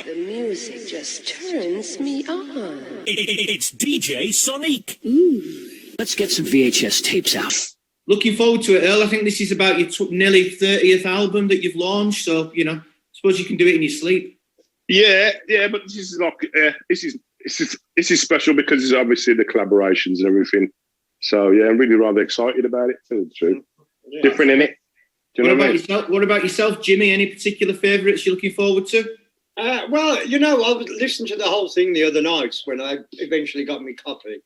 The music just turns me on. It's DJ Sonique. Let's get some VHS tapes out. Looking forward to it, Earl. I think this is about your nearly 30th album that you've launched, so, you know, I suppose you can do it in your sleep. Yeah, but this is like, this is special because it's obviously the collaborations and everything. So, yeah, I'm really rather excited about it, to tell the truth. Yeah. Different, innit? What about yourself, Jimmy? Any particular favourites you're looking forward to? Well, you know, I listened to the whole thing the other night when I eventually got my copy,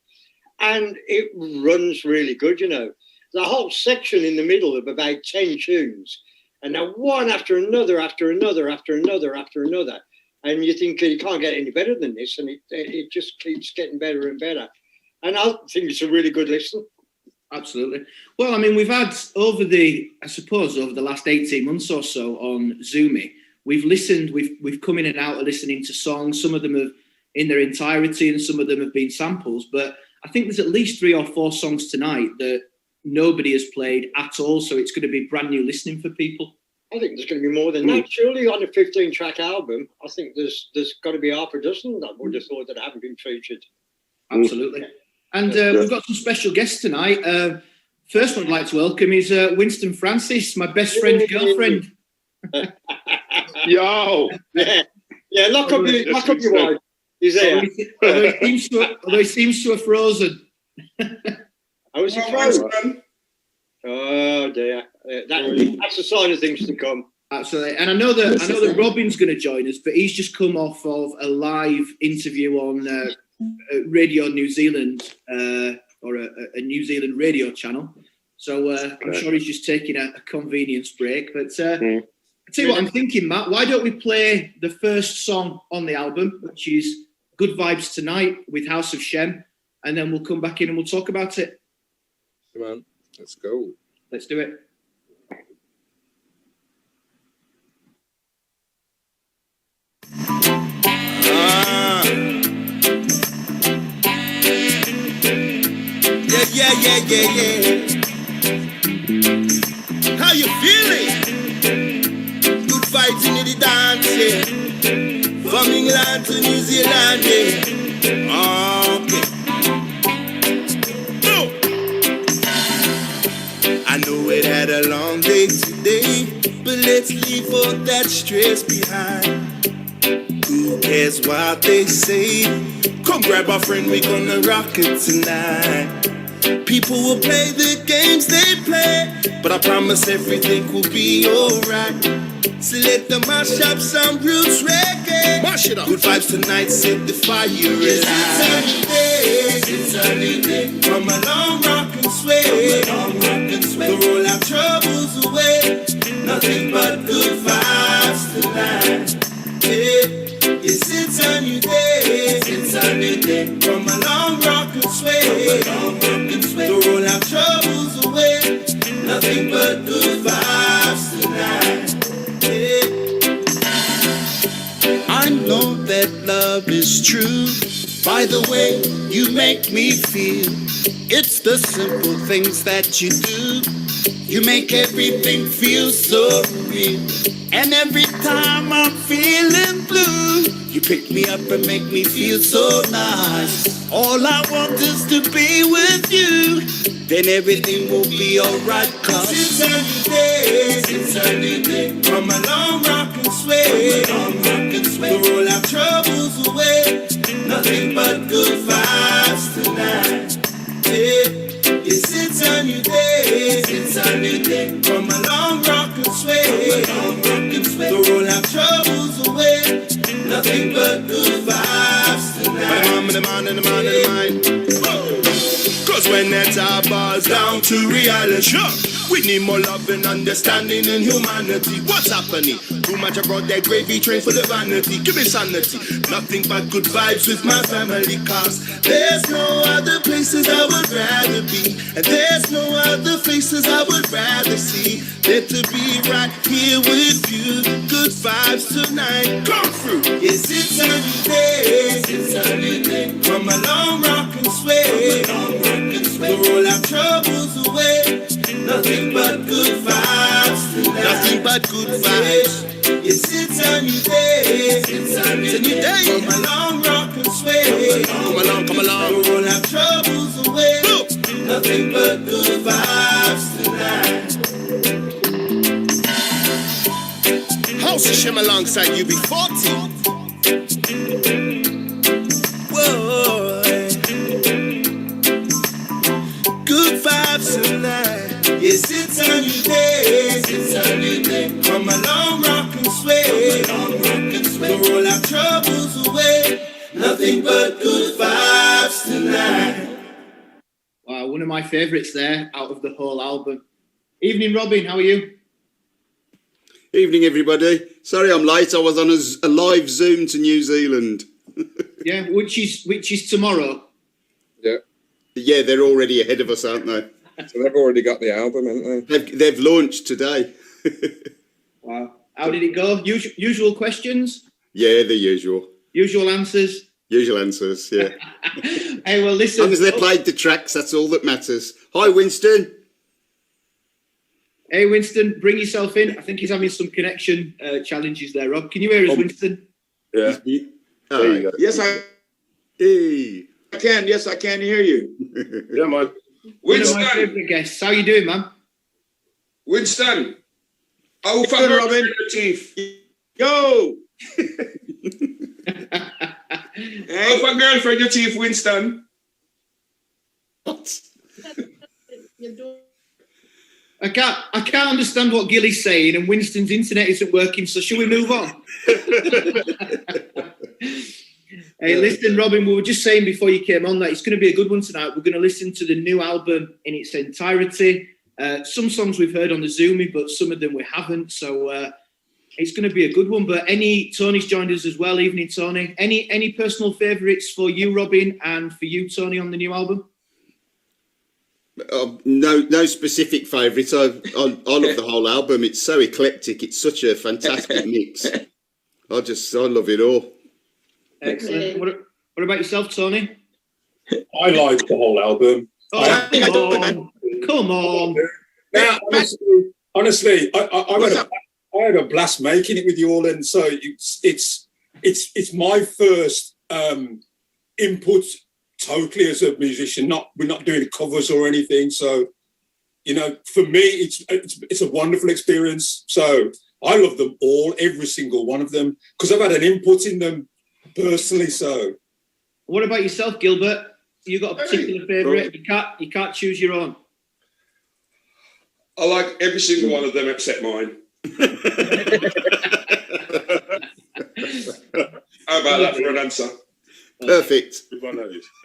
and it runs really good, you know. The whole section in the middle of about 10 tunes, and now one after another, after another, after another, after another. And you think you can't get any better than this, and it just keeps getting better and better. And I think it's a really good listen. Absolutely. Well, I mean, we've had over the last 18 months or so on Zoomy, we've come in and out of listening to songs. Some of them have in their entirety and some of them have been samples. But I think there's at least 3 or 4 songs tonight that nobody has played at all. So it's going to be brand new listening for people. I think there's going to be more than that. Surely on a 15-track album, I think there's got to be half a dozen that I would have thought that haven't been featured. Absolutely. And we've got some special guests tonight. First one I'd like to welcome is Winston Francis, my best friend's girlfriend. Yo! Yeah, lock up your wife. He's there. Although he seems to have frozen. How is he frozen? Oh dear. That's a sign of things to come. Absolutely. And I know that Robin's going to join us, but he's just come off of a live interview on Radio New Zealand, or a New Zealand radio channel. So I'm sure he's just taking a convenience break. But I'll tell you what I'm thinking, Matt. Why don't we play the first song on the album, which is Good Vibes Tonight with House of Shem, and then we'll come back in and we'll talk about it. Come on, let's go. Let's do it. Yeah. How you feeling? Good vibes in the dance, yeah. From England to New Zealand, yeah. Okay. I know it had a long day today, but let's leave all that stress behind. Who cares what they say? Come grab a friend, we gonna rock it tonight. People will play the games they play, but I promise everything will be alright. So let them mash up some roots reggae. Mash it up. Good vibes tonight, set the fire alive. It's a new day. From a long rock and sway. To roll our troubles away. Nothing but good vibes tonight. Yes, it's a new day. It's a new day. From a long rock and sway. To roll our troubles away. Nothing but good vibes tonight. I know that love is true. By the way you make me feel. It's the simple things that you do. You make everything feel so real. And every time I'm feeling blue, you pick me up and make me feel so nice. All I want is to be with you. Then everything will be alright, cause it's a new day. It's a new day. From a long rock and sway. To roll our troubles away. Nothing but good vibes tonight. Yes, it's a new day. It's a new day. From a long rock and sway. To roll our troubles away. Nothing but good vibes tonight. The mind. Cause when that's our bars down to reality, we need more love and understanding and humanity. What's happening? Too much about that gravy train for the vanity. Give me sanity. Nothing but good vibes with my family. Cause there's no other places I would rather be. And there's no other faces I would rather see than to be right here with you. Good vibes tonight. Come through. Yes, it's a new day. It's a new day. From a long rock and sway. To roll our troubles away. Nothing but good vibes tonight. Nothing but good vibes. Yes, it's a new day. It's a It's a new day. Come along, rock and sway. Come along, come along. We'll have troubles away. Nothing but good vibes tonight. House of Shem alongside UB40. Whoa. Good vibes tonight. Yes, it's a new day. It's a new day. Come along, rock and sway. We'll roll our troubles away. Nothing but good vibes tonight. Wow, one of my favourites there out of the whole album. Evening, Robin. How are you? Evening, everybody. Sorry I'm late. I was on a live Zoom to New Zealand. Yeah, which is tomorrow. Yeah. Yeah, they're already ahead of us, aren't they? So they've already got the album, haven't they? They've launched today. Wow. How did it go? Usual questions? Yeah, the usual. Usual answers? Usual answers, yeah. Hey, well, listen. As long as they played the tracks, that's all that matters. Hi, Winston. Hey, Winston, bring yourself in. I think he's having some connection challenges there, Rob. Can you hear us, Winston? Yeah. There you go. Yes, I can. Yes, I can hear you. Yeah, man. One of my Winston, favourite guests. How you doing, man? Winston. Oh, fuck Robin. Chief. Yo. Hey, my girlfriend, your chief, Winston. What? I can't understand what Gilly's saying, and Winston's internet isn't working. So should we move on? Hey, listen, Robin. We were just saying before you came on that it's going to be a good one tonight. We're going to listen to the new album in its entirety. Some songs we've heard on the Zoomie, but some of them we haven't. So it's going to be a good one. But Tony's joined us as well. Evening, Tony. Any personal favourites for you, Robin, and for you, Tony, on the new album? No specific favourites. I love the whole album. It's so eclectic. It's such a fantastic mix. I love it all. Excellent. What about yourself, Tony? I like the whole album. Oh, come on. Now, honestly, I had a blast making it with you all, and so it's my first input totally as a musician. We're not doing covers or anything, so for me it's a wonderful experience. So I love them all, every single one of them, because I've had an input in them personally. So what about yourself, Gilbert? You got a particular favourite? You can't choose your own. I like every single one of them except mine. How about that for an answer? Perfect.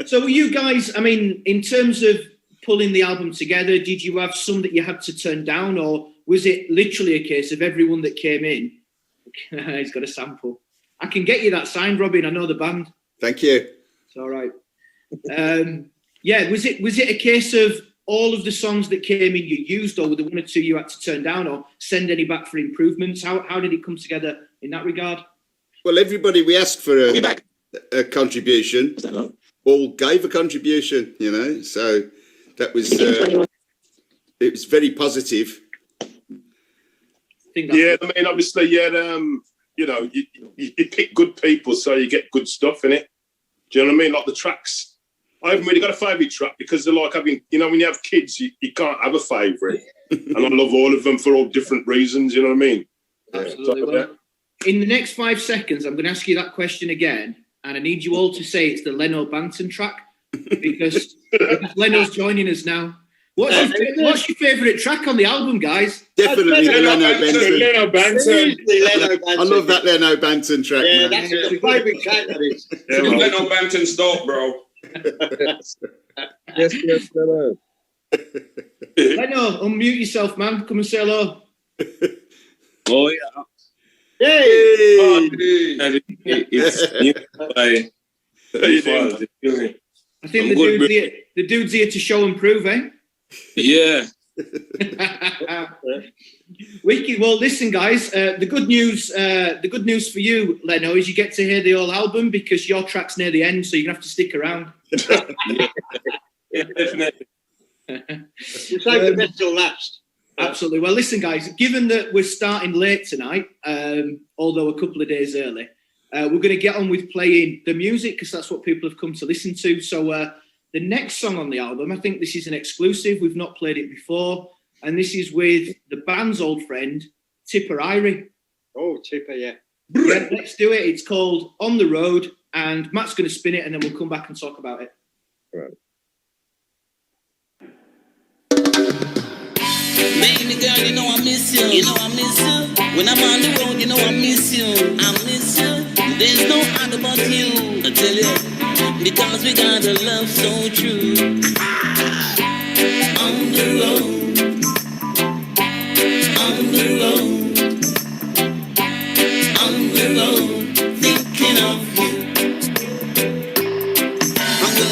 So were you guys, I mean, in terms of pulling the album together, did you have some that you had to turn down, or was it literally a case of everyone that came in? He's got a sample. I can get you that signed, Robin. I know the band. Thank you. It's all right. Yeah, was it a case of all of the songs that came in you used, or were there one or two you had to turn down or send any back for improvements? How did it come together in that regard? Well, everybody we asked for a contribution all gave a contribution, so that was it was very positive. Yeah, I mean, obviously, you pick good people, so you get good stuff in it. Do you know what I mean? Like the tracks, I haven't really got a favourite track because they're like having, when you have kids, you can't have a favourite. And I love all of them for all different reasons, you know what I mean? Absolutely. Well, in the next 5 seconds, I'm going to ask you that question again, and I need you all to say it's the Leno Banton track, because Leno's joining us now. What's your favourite track on the album, guys? Definitely the Leno Banton. Leno Banton. I love that Leno Banton track. Yeah, man. that's a favourite track, that is. Yeah, Leno Banton's dope, bro. Yes, hello. Leno, unmute yourself, man. Come and say hello. Oh, yeah. Yay! Oh, it's new by I think the dude's here to show and prove, eh? Yeah. Wicked. Well, listen, guys. The good news for you, Leno, is you get to hear the whole album because your track's near the end, so you're gonna have to stick around. Yeah, definitely. We'll save the best till last. Absolutely. Well, listen, guys. Given that we're starting late tonight, although a couple of days early, we're going to get on with playing the music because that's what people have come to listen to. So the next song on the album, I think this is an exclusive. We've not played it before. And this is with the band's old friend, Tippa Irie. Oh, Tippa, yeah. Yeah, let's do it. It's called On the Road. And Matt's going to spin it and then we'll come back and talk about it. Right. Baby girl, you know I miss you. You know I miss you. When I'm on the road, you know I miss you. I miss you. There's no other but you. I tell you, because we got a love so true. On the road, on the road, on the road, thinking of you.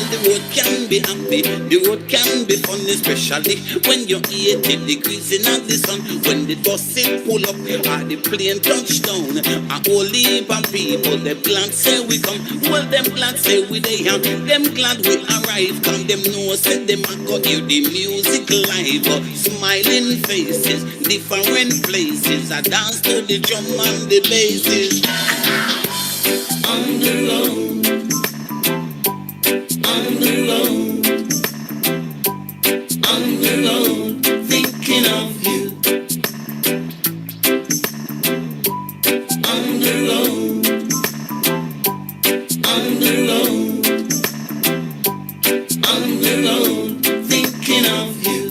The road can be happy, the road can be fun, especially when you're 80 degrees in the sun. When the bus pull up, or the plane touchdown, a whole heap of people, them glad say we come. Well, them glad say we they and them glad we arrive. Come, them know say them a go hear the music live. Smiling faces, different places, I dance to the drum and the basses. On the road, on the road, on the road, thinking of you. On the road, on the road, on the road, thinking of you.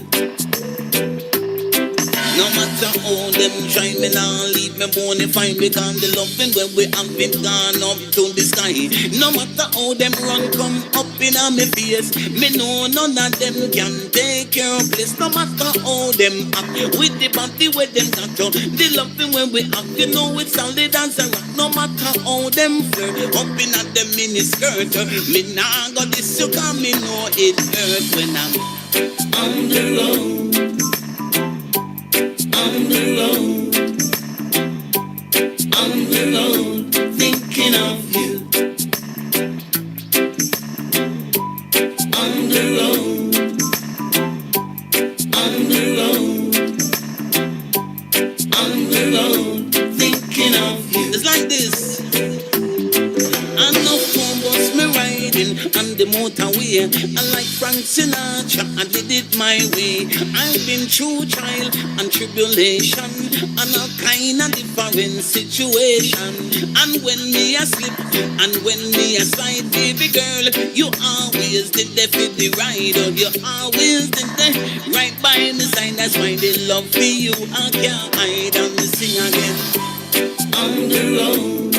No matter how them try me now, leave me bonify because the loving when we have been gone up to the sky. No matter how them run come up in on me face, me know none of them can take your place. No matter how them act with the body where them got to, the loving when we have, you know it's solid as a rock. No matter how them flirt up in at them mini skirt, me nah got this you cause me know it hurt when I'm on the road. On the road, on the road, thinking of you. On the road, on the road, on the road, thinking of you. It's like this. I know phone bus me riding on the motorway. I like Frank Sinatra, I did it my way. I've been through trial and tribulation and all kind of different situation. And when me a slip and when me a slide, baby girl, you always did the for the ride. Or you always did the right by my side. That's why they love for you. I can't hide and sing again. On the road,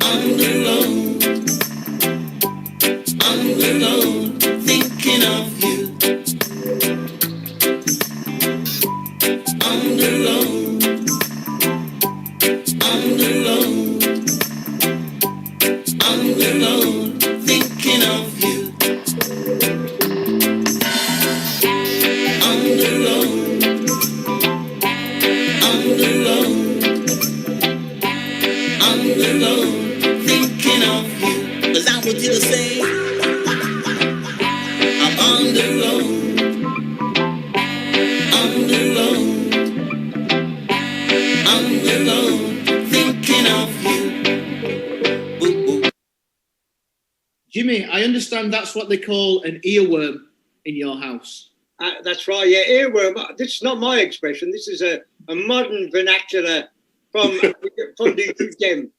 on the road, on the road, thinking of you. On the road, on the road, on the road, thinking of you. On the road, on the road, on the road, thinking of you. 'Cause I want you to say, I'm on the road, on the road, on the road, thinking of you. Ooh, ooh. Jimmy, I understand that's what they call an earworm in your house. That's right, yeah, earworm. This is not my expression. This is a modern vernacular from the UGM,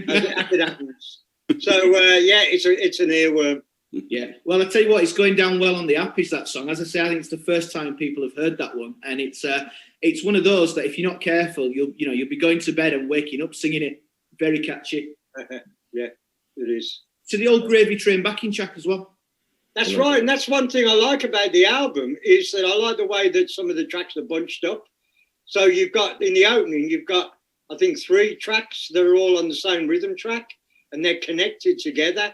as it happens. So, yeah, it's an earworm. Yeah. Well, I tell you what, it's going down well on the app, is that song. As I say, I think it's the first time people have heard that one. And it's one of those that if you're not careful, you'll be going to bed and waking up singing it. Very catchy. Yeah, it is. To the old Gravy Train backing track as well. That's right, and that's one thing I like about the album is that I like the way that some of the tracks are bunched up. So you've got, in the opening, you've got, I think, 3 tracks that are all on the same rhythm track, and they're connected together.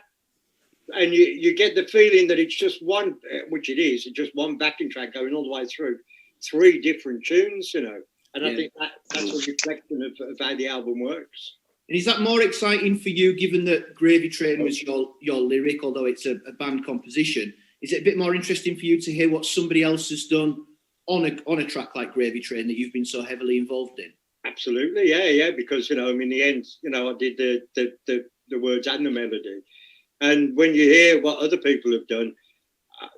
And you get the feeling that it's just one, which it is, it's just one backing track going all the way through 3 different tunes, you know. And I think that's a reflection of how the album works. And is that more exciting for you, given that Gravy Train was your lyric, although it's a band composition? Is it a bit more interesting for you to hear what somebody else has done on a track like Gravy Train that you've been so heavily involved in? Absolutely, yeah, because, you know, in the end, you know, I did the words and the melody. And when you hear what other people have done,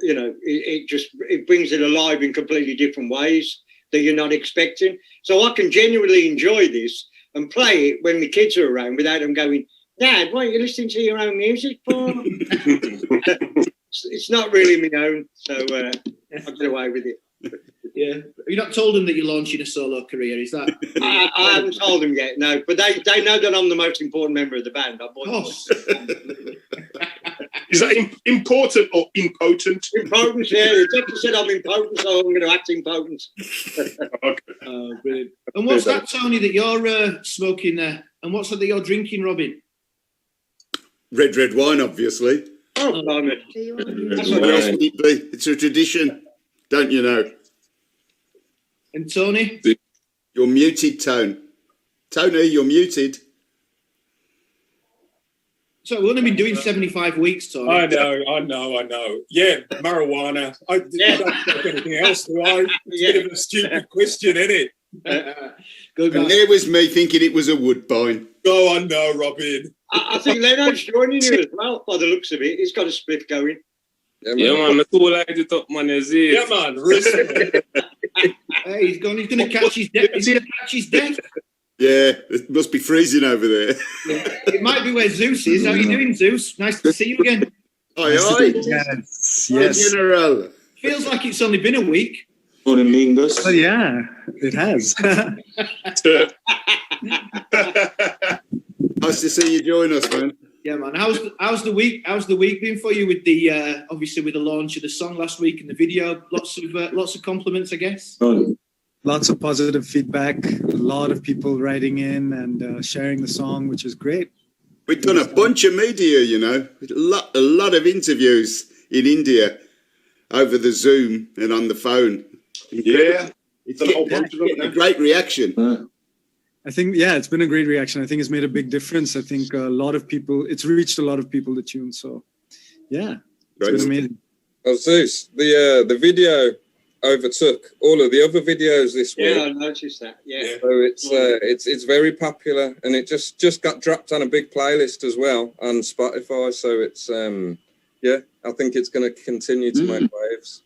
you know, it brings it alive in completely different ways that you're not expecting. So I can genuinely enjoy this and play it when the kids are around without them going, Dad, why are you listening to your own music for? It's not really my own, so I get away with it. Yeah, you're not told them that you're launching a solo career, is that? I haven't told them yet, no, but they know that I'm the most important member of the band. Is that important or impotent? Impotent, yeah. The doctor said I'm impotent, so I'm going to act impotent. Oh, brilliant. And what's that, Tony, that you're smoking there? And what's that you're drinking, Robin? Red wine, obviously. Oh, blimey. What else would it be? It's a tradition, don't you know? And Tony? You're muted, Tony, you're muted. So we've only been doing 75 weeks, Tony. I know. Yeah, marijuana. I don't think anything else, do I? It's a bit of a stupid question, isn't it? Good and there was me thinking it was a woodbine. Oh, I know, Robin. I think Leno's joining you as well, by the looks of it. He's got a split going. Yeah, man. I too light it up, man. Is it? Yeah, man. Hey, he's going to catch his death. He's going to catch his death. Yeah, it must be freezing over there. Yeah. It might be where Zeus is. How are you doing, Zeus? Nice to see you again. Aye. Yes. General. Feels like it's only been a week. Oh, yeah, it has. Nice to see you join us, man. Yeah, man. How's the week? How's the week been for you with the obviously with the launch of the song last week and the video? Lots of compliments, I guess. Lots of positive feedback. A lot of people writing in and sharing the song, which is great. We've done a bunch of media, you know, a lot of interviews in India over the Zoom and on the phone. Yeah, it's a great reaction. I think, yeah, it's been a great reaction. I think it's made a big difference. I think a lot of people, it's reached a lot of people, the tune. So, yeah, it's been amazing. Oh, Zeus, the video overtook all of the other videos this week. Yeah, I noticed that. Yeah. So it's very popular, and it just got dropped on a big playlist as well on Spotify. So it's I think it's going to continue to make waves.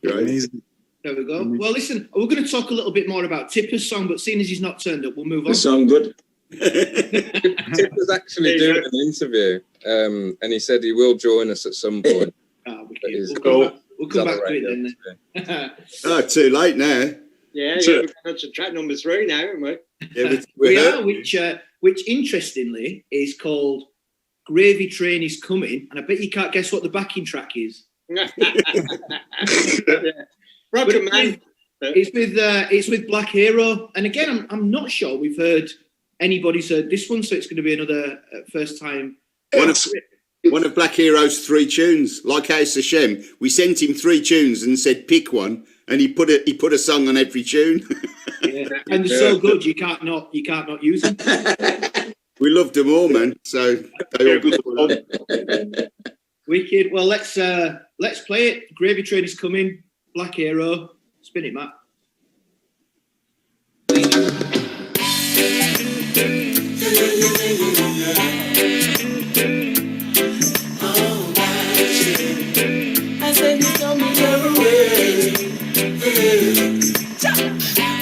Amazing. There we go. Well, listen, we're going to talk a little bit more about Tippa's song, but seeing as he's not turned up, we'll move on. The song good. Tippa's actually doing an interview, and he said he will join us at some point. We'll come back to it then. Oh, too late now. Yeah, we're going to track number 3 now, aren't we? Yeah, we are, which interestingly is called Gravy Train is Coming, and I bet you can't guess what the backing track is. Roger, man. It's with Black Hero, and again, I'm not sure we've heard anybody's heard this one, so it's going to be another first time. One of Black Hero's 3 tunes, like House of Shem. We sent him 3 tunes and said pick one, and he put a song on every tune. Yeah. And they're so good you can't not use them. We loved them all, man. So they all good. Wicked. Well, let's play it. Gravy Train is coming. Black Hero. Spin it, Matt. I said you told me your way.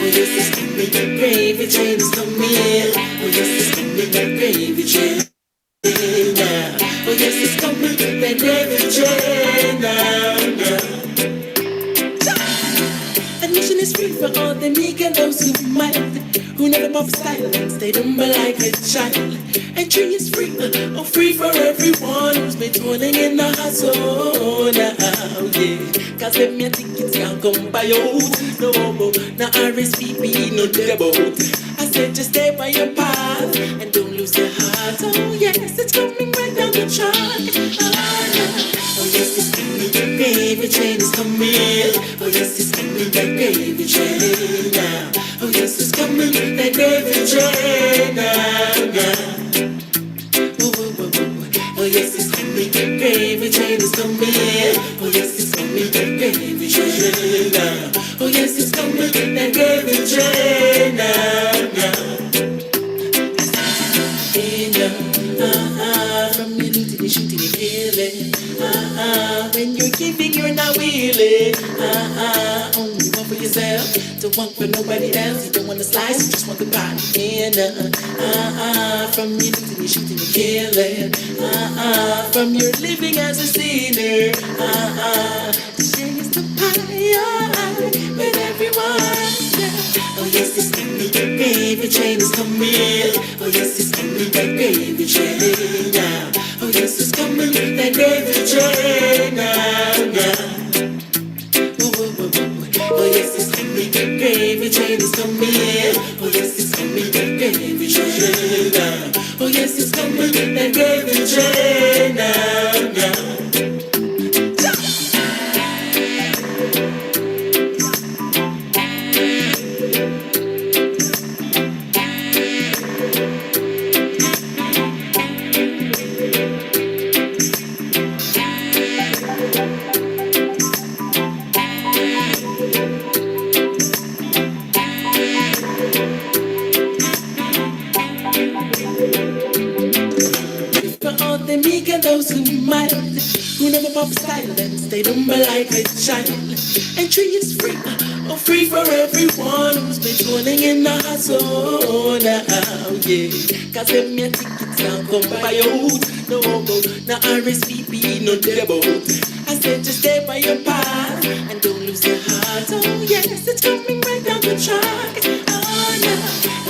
Oh yes, it's coming, the gravy train is coming. Oh yes, it's coming, the gravy train now. Oh yes, it's coming, the gravy train now. Admission is free for all the niggas who might, who never bought style and stayed humble like a child. Entry is free, free for everyone who's been toiling in the hustle now, yeah. Cause them your tickets can't come by out. No homo, no RSVP, no double. I said just stay by your path and don't lose your heart. Oh yes, it's coming right down the track. Oh yes, it's coming, the gravy train is coming. Oh yes, it's coming, the gravy train now. Oh yes, it's coming, the gravy train now. Oh yes, it's coming, the gravy train is coming. Oh yes, it's coming, the gravy train now. Oh yes, it's coming, the gravy train now. From your looting, you're shooting, you're killing. When you're giving, you're not willing. Only one for yourself, don't want for nobody else. You don't want to slice, you just want the body. From your looting, you're shooting, you're killing. From your living as a sinner. Share is the pie with everyone. Oh yes, it's coming, the gravy train is coming. Oh yes, it's coming, the gravy train now. Oh yes, it's coming, the gravy train now. Oh yes, it's coming, the gravy train is coming. Oh yes, it's coming, the gravy train now. Oh yes, it's coming, the gravy train now. Those who mild, who never pop silence, they don't like a child. Entry is free, oh free for everyone who's been toiling in the hustle now, yeah. Cause if me a ticket down, come by your hood, no RSVP, no debut. I said just stay by your path and don't lose your heart. Oh yes, it's coming right down the track. Oh no,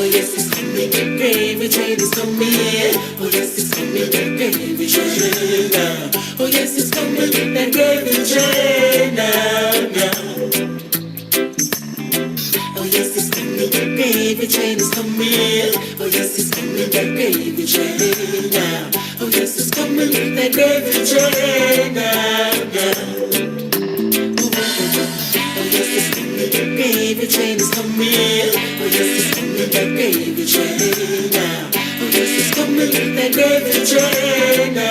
oh yes, it's coming, the gravy train is coming. Oh yes, it's coming, the gravy train now. Oh yes, it's coming, the gravy train now. Oh yes, it's coming, the gravy train is coming. Oh yes, it's coming, the gravy train now. Oh yes, it's coming, the gravy train now. Oh yes, it's coming, the gravy train is coming. Oh yes, it's coming, the gravy train now. Oh yes, it's coming, the gravy train now.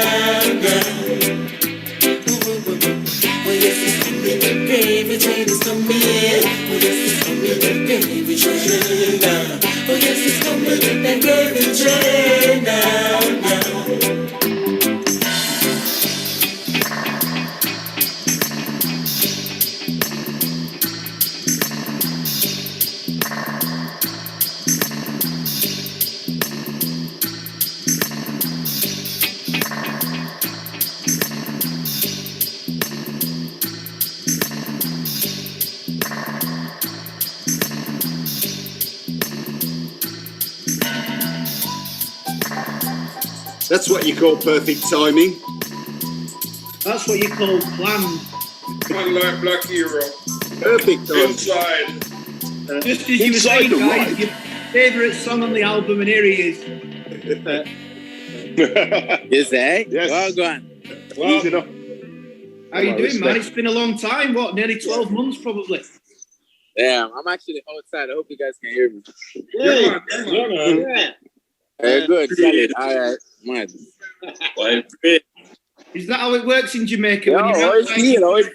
Oh yes, it's coming, the gravy train is coming. Oh yes, it's coming, the gravy train now. Oh yes, it's coming, the gravy train now. That's what you call perfect timing. That's what you call planned. Man like Black Hero. Perfect timing. Inside. Just as you were saying, guys, your favourite song on the album, and here he is. You say? Yes. Well, go on. Easy enough. How you doing, man? It's been a long time. What, nearly 12 months, probably? Damn, I'm actually outside. I hope you guys can hear me. Yeah. Very good. Solid. All right. Man. Is that how it works in Jamaica? Yo, when you're outside,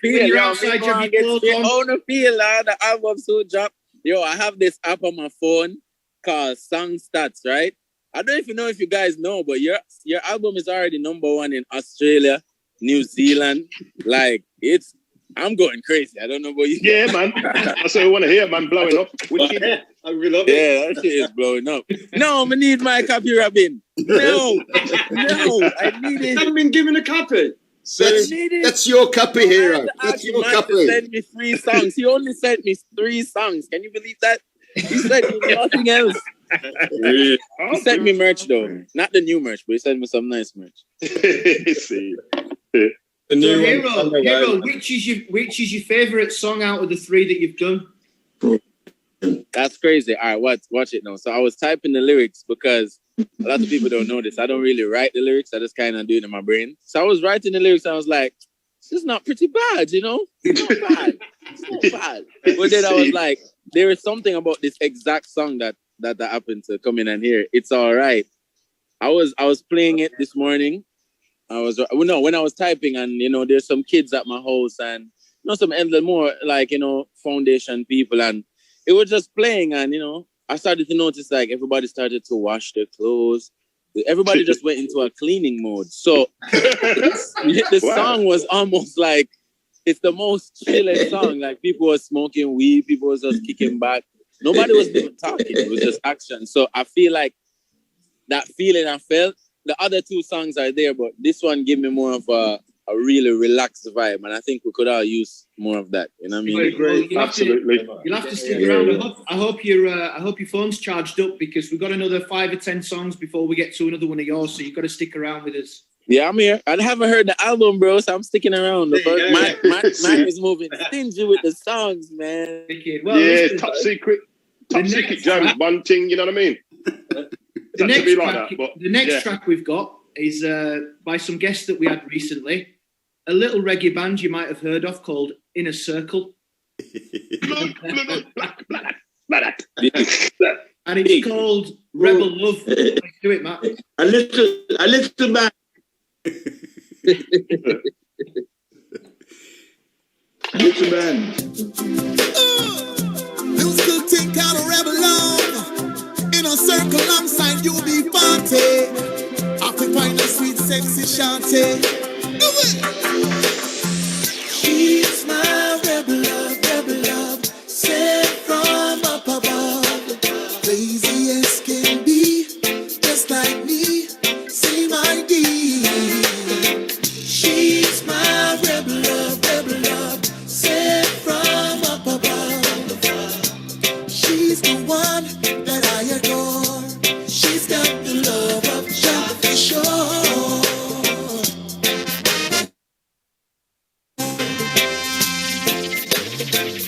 when you're outside, you have your clothes on? On the feel, the album so drop. Yo, I have this app on my phone called Song Stats, right? I don't even know if you guys know, but your album is already #1 in Australia, New Zealand. Like, I'm going crazy. I don't know about you. Yeah, man. That's what I want to hear, man. Blowing up. Yeah, I really love it. Yeah, that shit is blowing up. No, I need my copy, Robin. No, I need it. I haven't been given a copy. That's your copy, hero. That's your copy. Send me 3 songs. He only sent me 3 songs. Can you believe that? He sent me nothing else. He sent me merch though, not the new merch, but he sent me some nice merch. See. So Hero, which is your favourite song out of the 3 that you've done? That's crazy. All right, watch it now. So I was typing the lyrics because a lot of people don't know this. I don't really write the lyrics. I just kind of do it in my brain. So I was writing the lyrics and I was like, this is not pretty bad, you know? It's not bad. It's not bad. But then I was like, there is something about this exact song that happened to come in and hear. It's all right. I was playing it this morning. When I was typing, and there's some kids at my house and some more like foundation people, and it was just playing, and I started to notice like everybody started to wash their clothes, everybody just went into a cleaning mode. So the song was almost like, it's the most chillest song. Like people were smoking weed, people was just kicking back. Nobody was even talking. It was just action. So I feel like that feeling I felt, the other two songs are there, but this one gave me more of a really relaxed vibe. And I think we could all use more of that. You know what I mean? Well, absolutely. You'll have to stick around. I hope your phone's charged up, because we've got another 5 or 10 songs before we get to another one of yours. So you've got to stick around with us. Yeah, I'm here. I haven't heard the album, bro, so I'm sticking around. Mine is moving stingy with the songs, man. Well, yeah, top secret jam, one thing, you know what I mean? The next track we've got is by some guests that we had recently. A little reggae band you might have heard of called Inner Circle. And it's called Rebel Love. Let's do it, Matt. A little band. Little band. Musical thing called a Rebel Love. In a circle alongside UB40. Occupying a sweet, sexy shanty. Do it. She's my rebel love, sent from up above. Crazy as can be, just like me, same idea. She's my rebel love, sent from up above. She's the one that I adore. She's got the love of Jah for sure.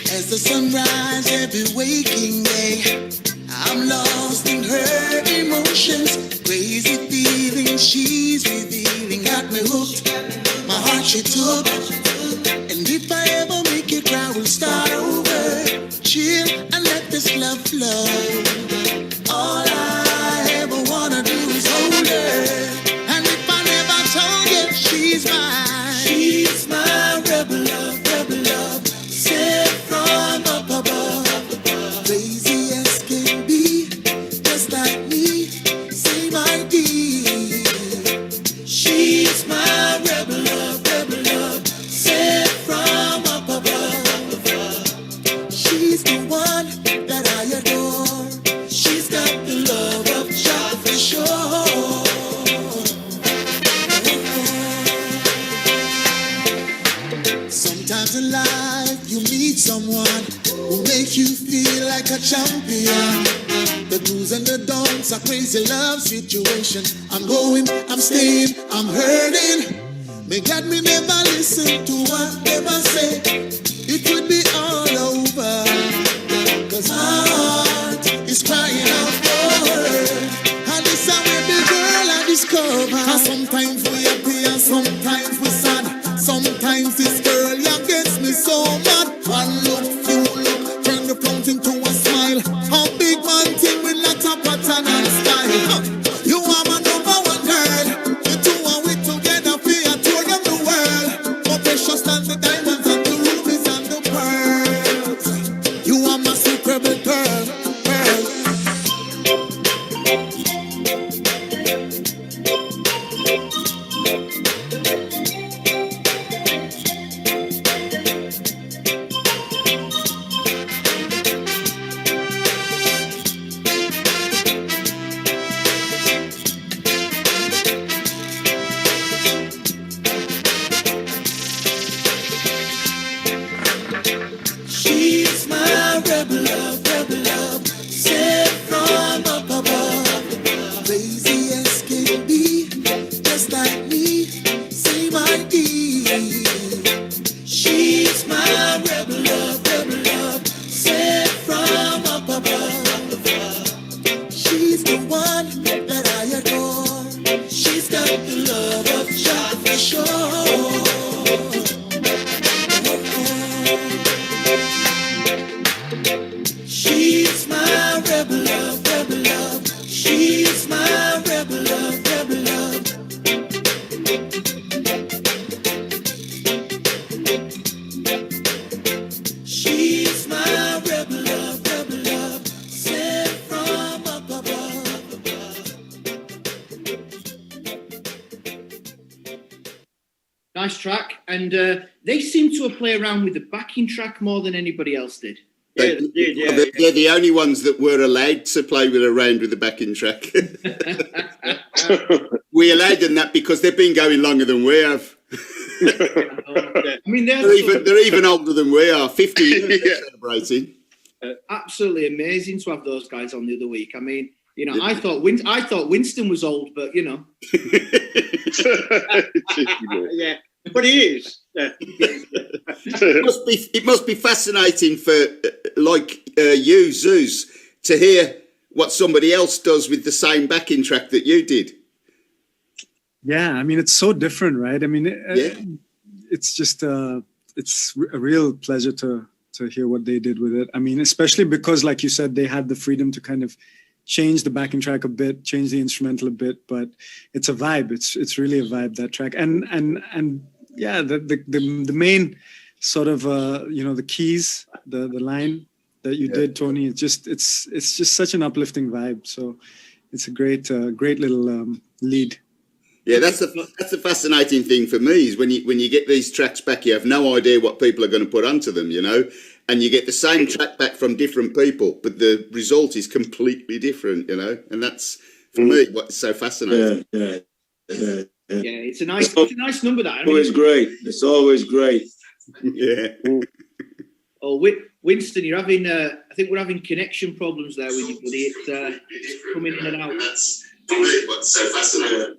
As the sunrise every waking day, I'm lost in her emotions. Crazy feelings she's revealing got me hooked. My heart she took. And if I ever make it right, we'll start over. Chill and let this love flow. All I ever wanna do is hold her. And if I never told you, she's mine. She's my rebel love, sent from up above. Crazy as can be, just like me, same idea. She's my rebel love, sent from up above. She's the one that I adore. She's got the love of Jah for sure. Sometimes in life you meet someone who makes you feel like a champion. The do's and the don'ts, a crazy love situation. I'm going, I'm staying, I'm hurting. May God me never listen to what they say. It could be all over, 'cause my heart is crying out for her. And this a baby girl I discover. And sometimes we happy and sometimes we sad. Sometimes this girl ya gets me so mad. One look, few look, turn the front into a smile. How big man thing with not a pattern and style. You are my number one girl. The two are we together for a tour of the world. More precious than the diamonds and the rubies and the pearls. You are my superb girl. She's my rebel love, sent from up above. Crazy as can be, just like me, same idea. She's my rebel love, sent from up above. She's the one that I adore. She's got the love of Jah for sure. She's my rebel love, she's my rebel love. She's my rebel love, sent from up above. Nice track. And they seem to have played around with the backing track more than anybody else did. Yeah, they did, yeah. They're the only ones that were allowed to play around with the backing track. We allowed them that because they've been going longer than we have. I mean, they're even older than we are. 50 years celebrating. Absolutely amazing to have those guys on the other week. I mean, you know, I thought Winston was old, but you know. Yeah, but he is. Yeah. It must be fascinating for you, Zeus, to hear what somebody else does with the same backing track that you did. Yeah, I mean, it's so different, right? I mean, it's just it's a real pleasure to hear what they did with it. I mean, especially because, like you said, they had the freedom to kind of change the backing track a bit, change the instrumental a bit, but it's a vibe. It's really a vibe, that track. And yeah, the main sort of the keys, the line that you did, Tony. It's just such an uplifting vibe. So it's a great little lead. Yeah, that's the fascinating thing for me is when you get these tracks back, you have no idea what people are going to put onto them, you know, and you get the same track back from different people, but the result is completely different, you know, and that's for me what's so fascinating. Yeah, it's a nice number. That It's always great. Yeah. Oh, Winston, you're having. I think we're having connection problems there with you, buddy. It's coming in and out. That's for me what's so fascinating.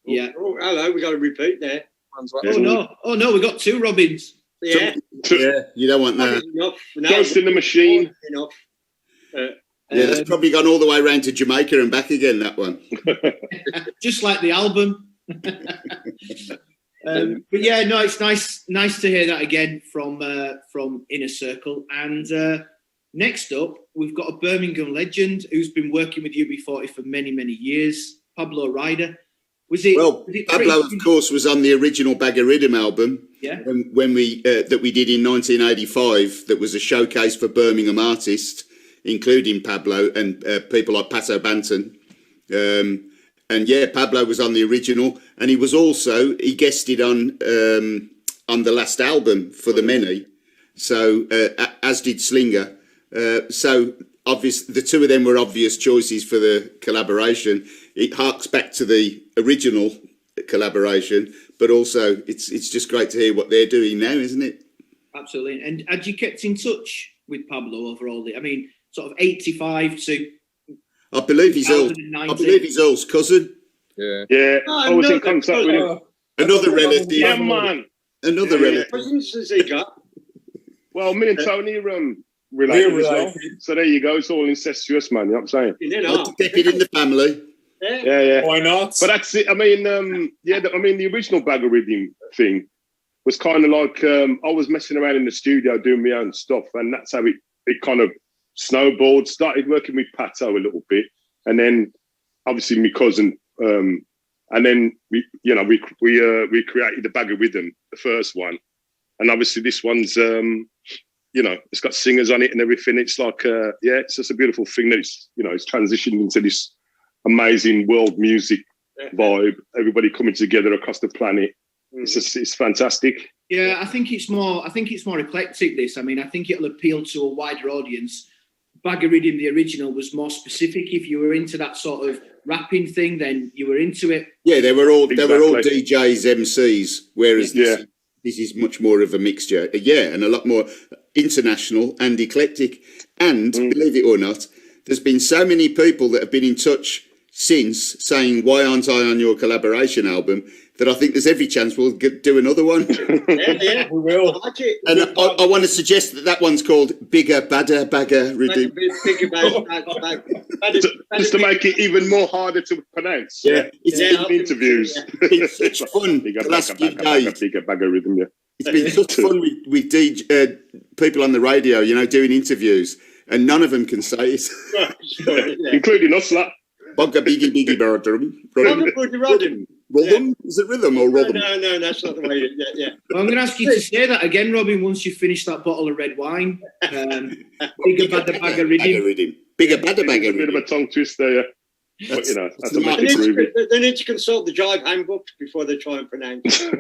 Yeah. Oh, hello. We got to repeat there. Oh no, we got two Robins. Yeah. Yeah, you don't want that. Ghost in the machine. Enough. Yeah, that's probably gone all the way around to Jamaica and back again, that one. Just like the album. But yeah, no, it's nice to hear that again from Inner Circle. And next up, we've got a Birmingham legend who's been working with UB40 for many, many years, Pablo Rider. Pablo, of course, was on the original Baggariddim album. Yeah. When we that we did in 1985. That was a showcase for Birmingham artists, including Pablo and people like Leno Banton. And yeah, Pablo was on the original, and he guested on the last album for the many. So as did Slinger. So obvious, the two of them were obvious choices for the collaboration. It harks back to the original collaboration, but also it's just great to hear what they're doing now, isn't it? Absolutely. And had you kept in touch with Pablo over all the? I mean, sort of 85 to. I believe he's Earl's cousin. Yeah. Yeah. I was in contact with him. Another relative. Yeah, man. Another relative. Cousins has he got? Well, me and Tony are related as well. So there you go. It's all incestuous, man. You know what I'm saying? Keep it in the family. Yeah. Why not? But that's it. I mean, the original Baggariddim thing was kind of like I was messing around in the studio doing my own stuff, and that's how it kind of snowballed. Started working with Pato a little bit, and then obviously my cousin, and then we created the Baggariddim, the first one, and obviously this one's it's got singers on it and everything. It's like it's just a beautiful thing that it's transitioned into this amazing world music vibe. Everybody coming together across the planet. It's fantastic. Yeah, I think it's more eclectic. This, I mean, I think it'll appeal to a wider audience. Baggariddim, the original, was more specific. If you were into that sort of rapping thing, then you were into it. Yeah, they were all DJs, MCs. Whereas this is much more of a mixture. Yeah, and a lot more international and eclectic. And believe it or not, there's been so many people that have been in touch since saying, "Why aren't I on your collaboration album?" that I think there's every chance we'll do another one. Yeah, we will. And I want to suggest that one's called Bigga Baggariddim. Just to make it even more harder to pronounce. Yeah. It's in interviews. It's such fun the last few days. Bigga Baggariddim, yeah. It's been such fun with people on the radio, doing interviews, and none of them can say it. Including us, lot. Bugga Biggy Rhythm. Rhythm? Is it rhythm or rhythm? No, that's not the way. Yeah. Well, I'm going to ask you to say that again, Robin, once you finish that bottle of red wine. Bigga Baggariddim. Bigga Baggariddim. Bit of a tongue twister, yeah. But, you know, that's They a magic groovy. they need to consult the Jive handbook before they try and pronounce it.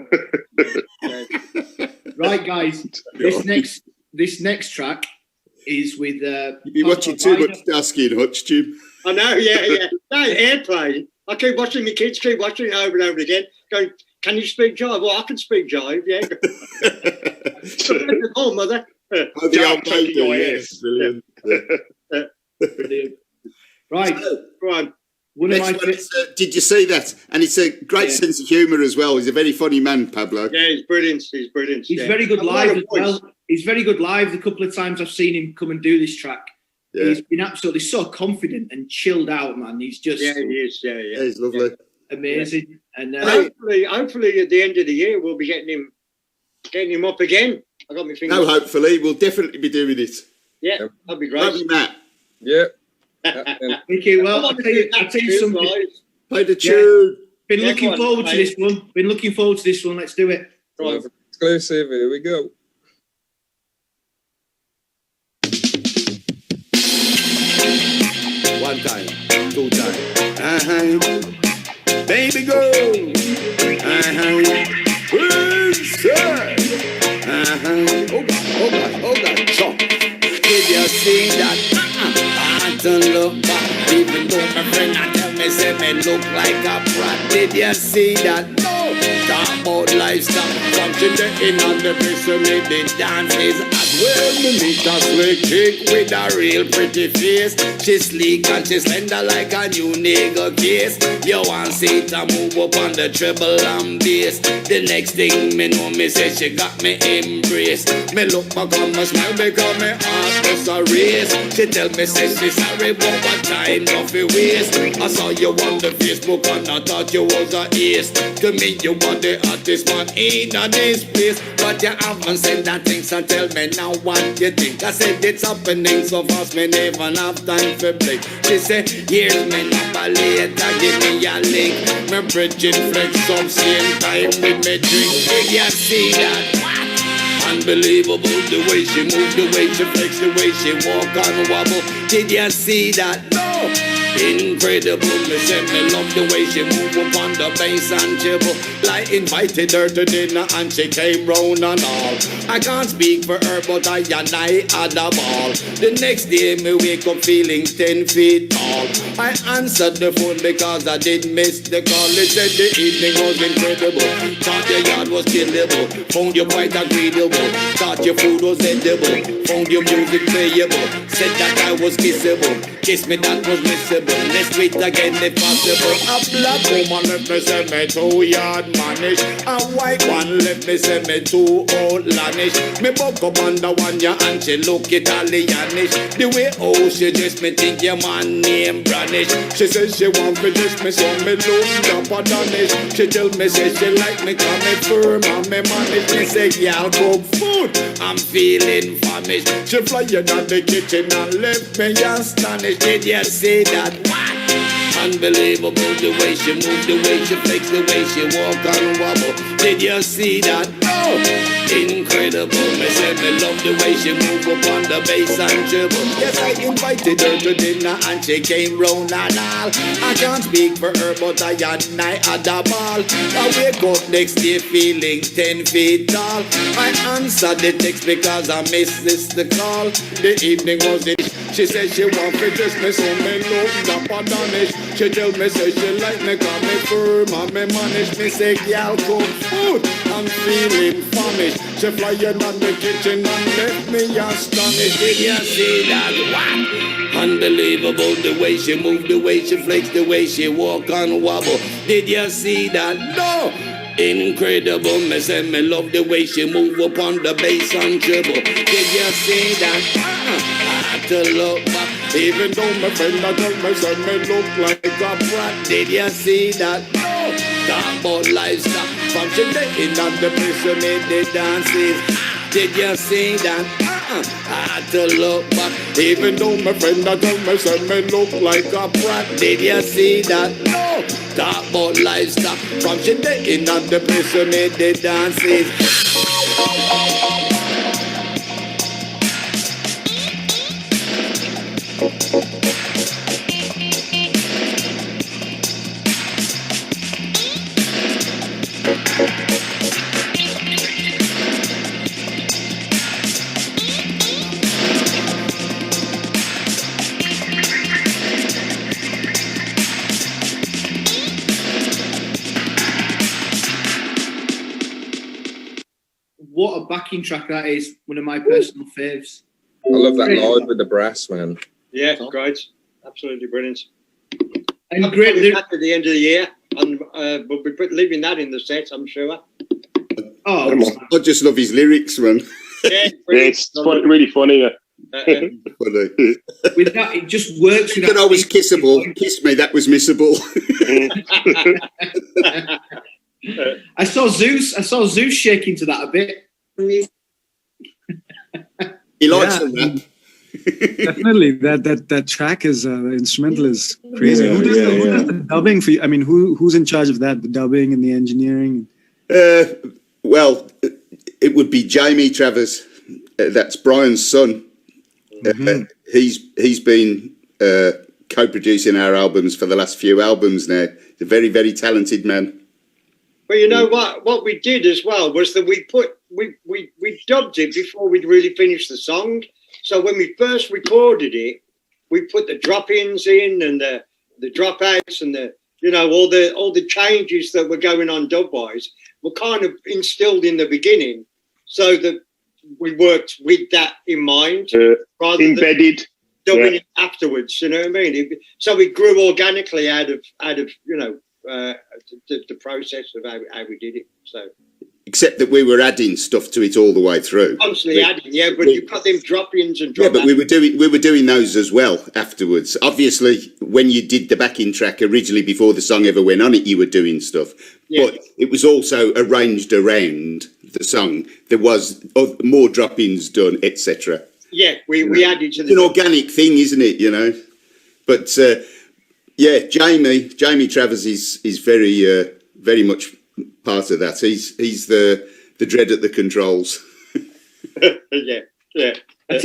Right, guys. This next track is with. You've been watching too much Starsky and Hutch, Jim. I know, yeah. No, airplane. I keep watching my kids, keep watching it over and over again. Going, can you speak Jive? Well, I can speak Jive, yeah. Oh, mother. Oh, the old lady, yes, brilliant. Brilliant. Right, go on. Did you see that? And it's a great sense of humour as well. He's a very funny man, Pablo. Yeah, he's brilliant. He's very good live as well. He's very good live. The couple of times I've seen him come and do this track, he's been absolutely so confident and chilled out, man. He's just he is. Yeah, he's lovely, amazing. And hopefully, at the end of the year, we'll be getting him up again. I got my fingers. No, hopefully, we'll definitely be doing it. Yeah, that'd be great. Won't you, Matt? Yeah. Okay, well, I'll tell you something. Play the tune. Been looking forward to this one. Let's do it. Right. Exclusive. Here we go. One time, two time. Baby girl. Oh God. So, did you see that? I don't look back. Even though my friend I tell me, say me look like a brat. Did you see that? No. Talk about lifestyle. From today in on the prison, the dance is as well. Me meet a slick chick with a real pretty face. She sleek and she slender like a new nigga case. You want see to move up on the treble and bass. The next thing me know, me say she got me embrace. Me look back on my smile because me heart was a race. She tell me say she sorry but what time nothing waste. I saw you on the Facebook and I thought you was a ace. To me you were the hottest man in this place. But you haven't said that thing, so tell me now what you think. I said it's happening so fast me never have time for blink. She said here's me number later, give me a link. Me bridging flex some same time with me drink. Did you see that? Unbelievable the way she move, the way she flex, the way she walk and wobble. Did you see that? No! Incredible, me say me love the way she move up on the bass and treble. Like invited her to dinner and she came round and all. I can't speak for her but I had a ball. The next day me wake up feeling 10 feet tall. I answered the phone because I did miss the call. It said the evening was incredible. Thought your yard was killable. Found you quite agreeable. Thought your food was edible. Found your music playable. Said that I was kissable. Kiss me that was missable. Let's wait again if possible. A black woman left me say me 2 yard manish. A white one left me say me 2 outlandish. Me buck up on the one ya and she look Italianish. The way she dress me think your man named Branish. She says she want me dress me so me look Japadanish. She tell me say she like me cause me firm and me manage. Me say y'all cook food, I'm feeling famished. She fly in the kitchen and left me astonished. Did you see that? What? Unbelievable the way she move, the way she flex, the way she walk and wobble. Did you see that? No! Incredible, me say me love the way she move up on the bass and treble. Yes, I invited her to dinner and she came round and all. I can't speak for her but I had a ball. I wake up next day feeling 10 feet tall. I answered the text because I missed the call. The evening was it. She said she want to dress me so me look Japadanish. She tell me say she like me cause me firm and me manage. Me say y'all cook food, I'm feeling famished. She fly in on the kitchen and left me astonished. Did you see that? What? Unbelievable the way she move, the way she flex, the way she walk and wobble. Did you see that? No! Incredible, me say me love the way she move up on the bass and treble. Did you see that? I had to look back. Even though my friend I tell me say me look like a brat. Did you see that? No! Talk about lifestyle. From today in on the prison in the dances. Did you see that? I had to look back. Even though my friend I tell me say me look like a brat. Did you see that? No! Talk about lifestyle. From today in on the prison in the dances. what a backing track that is. One of my personal faves. I love that live with the brass, man. Yeah, great. Absolutely brilliant. And great at the end of the year, and we'll be leaving that in the set, I'm sure. Oh, I just love his lyrics, man. Yeah, it's really funny. Yeah. With that, it just works. That I was kissable. Kiss me, that was missable. I saw Zeus shaking to that a bit. He likes that. Definitely, that track is the instrumental is crazy. Who does the dubbing for you? I mean, who's in charge of that? The dubbing and the engineering. Well, it would be Jamie Travers. That's Brian's son. He's been co-producing our albums for the last few albums now. He's a very, very talented man. But you know what we did as well was that we dubbed it before we'd really finished the song. So when we first recorded it, we put the drop-ins in and the dropouts and all the changes that were going on dub-wise were kind of instilled in the beginning, so that we worked with that in mind, rather embedded than dubbing it afterwards. You know what I mean? So it grew organically out of the process of how we did it. So. Except that we were adding stuff to it all the way through. Constantly adding, yeah, but you've got them drop-ins and drop-outs. Yeah, but we were doing those as well afterwards. Obviously, when you did the backing track originally, before the song ever went on it, you were doing stuff. Yeah. But it was also arranged around the song. There was more drop-ins done, etc. Yeah, we added to the... It's an organic thing, isn't it, you know? But, yeah, Jamie Travers is very, very much... part of that. He's the dread at the controls. yeah. I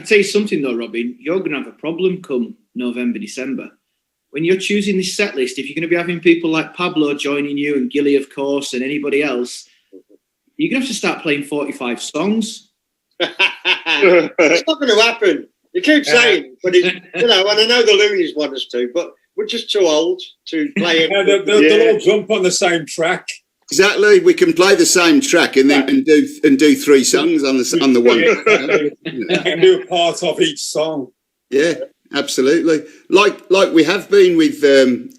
tell you something though, Robin. You're going to have a problem come November, December, when you're choosing this set list. If you're going to be having people like Pablo joining you and Gilly, of course, and anybody else, you're going to have to start playing 45 songs. It's not going to happen. You keep saying, but and I know the Loonies want us to, but we're just too old to play it. They'll all jump on the same track. Exactly. We can play the same track and then do 3 songs on the one. You can do a part of each song. Yeah, absolutely. Like we have been with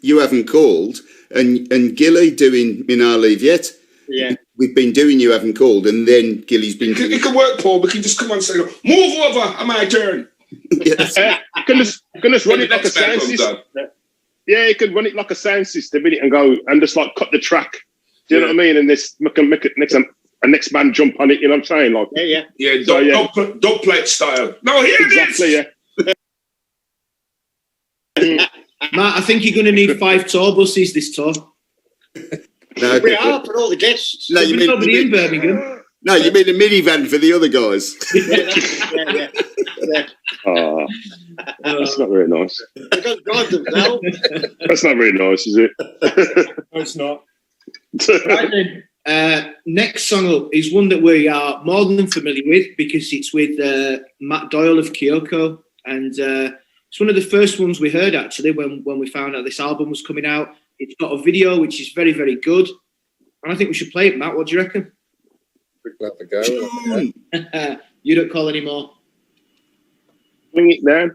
You Haven't Called and Gilly doing Me Nah Leave Yet. Yeah. We've been doing You Haven't Called, and then Gilly's been doing... It can work, Paul. We can just come on and say, move over, my turn. Can just run it like a sound system. Yeah, you could run it like a sound system in it and go and just like cut the track. Do you know what I mean? And this can make it next man jump on it. You know what I'm saying? Like dub plate style. No, here exactly, it is. Matt, I think you're going to need 5 tour buses this tour. No, we are for all the guests. No, you mean nobody in Birmingham. No, you mean a minivan for the other guys. Yeah. Oh, that's not very nice. They don't drive themselves. That's not very nice, is it? No, it's not. Right then, next song up is one that we are more than familiar with because it's with Matt Doyle of Kioko, and it's one of the first ones we heard actually when we found out this album was coming out. It's got a video which is very, very good, and I think we should play it. Matt, what do you reckon? We'll have a go. You don't call anymore. Bring it down.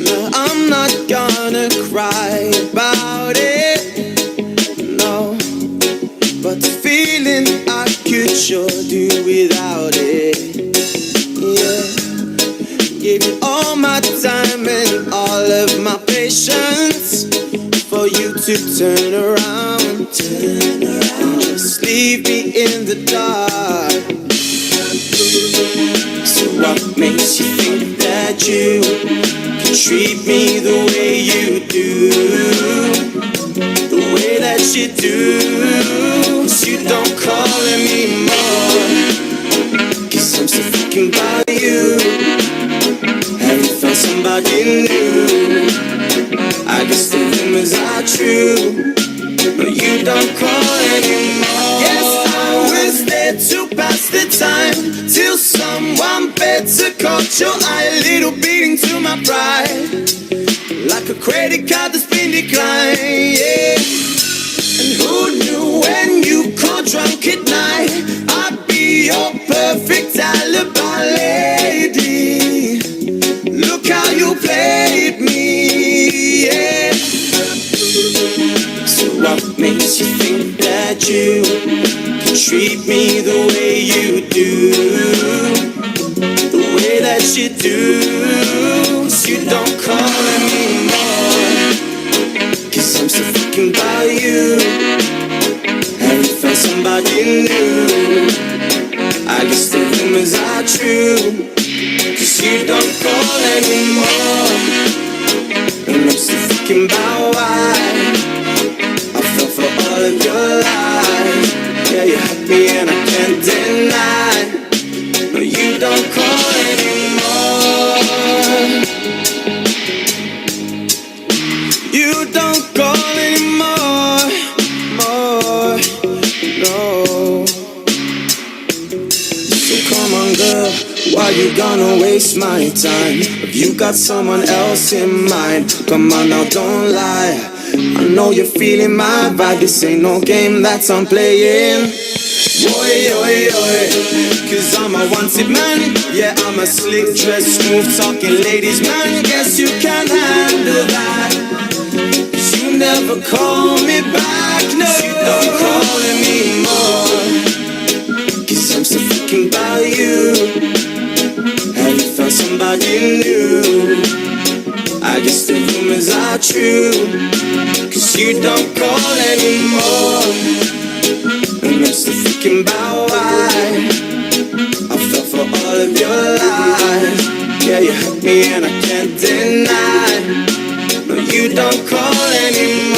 No, I'm not gonna cry about it, no, but the feeling I could sure do without it. Yeah, gave you all my time and all of my patience for you to turn around and just leave me in the dark. So what makes you think that you can treat me the way you do, the way that you do? 'Cause you don't call anymore, 'cause I'm still thinking about you. Have you found somebody new? I guess the rumors are true, but you don't call anymore. Yes, it's the time till someone better caught your eye, a little beating to my pride, like a credit card that's been declined, yeah. And who knew when you call drunk at night, I'd be your perfect alibi lady. Look how you played me, yeah. So what makes you think that you can treat me the way you do, the way that you do? So you don't call anymore, 'cause I'm still thinking about you. Have you found somebody new? I guess the rumors are true, 'cause you don't call anymore. And I'm still thinking about why I fell for all of your lies. Yeah, you had me and I can't deny. No, you don't call anymore. You don't call anymore, more, no. So come on, girl, why you gonna waste my time? If you got someone else in mind, come on now, don't lie. I know you're feeling my vibe, this ain't no game that I'm playing. Oi, oi, oi, 'cause I'm a wanted man. Yeah, I'm a slick dressed, smooth talking ladies man. Guess you can handle that, 'cause you never call me back. No, you don't call anymore, 'cause I'm still thinking about you. Have you found somebody new? I guess the rumors are true, 'cause you don't call anymore. And I'm still thinking about why I fell for all of your lies. Yeah, you hurt me and I can't deny. No, you don't call anymore.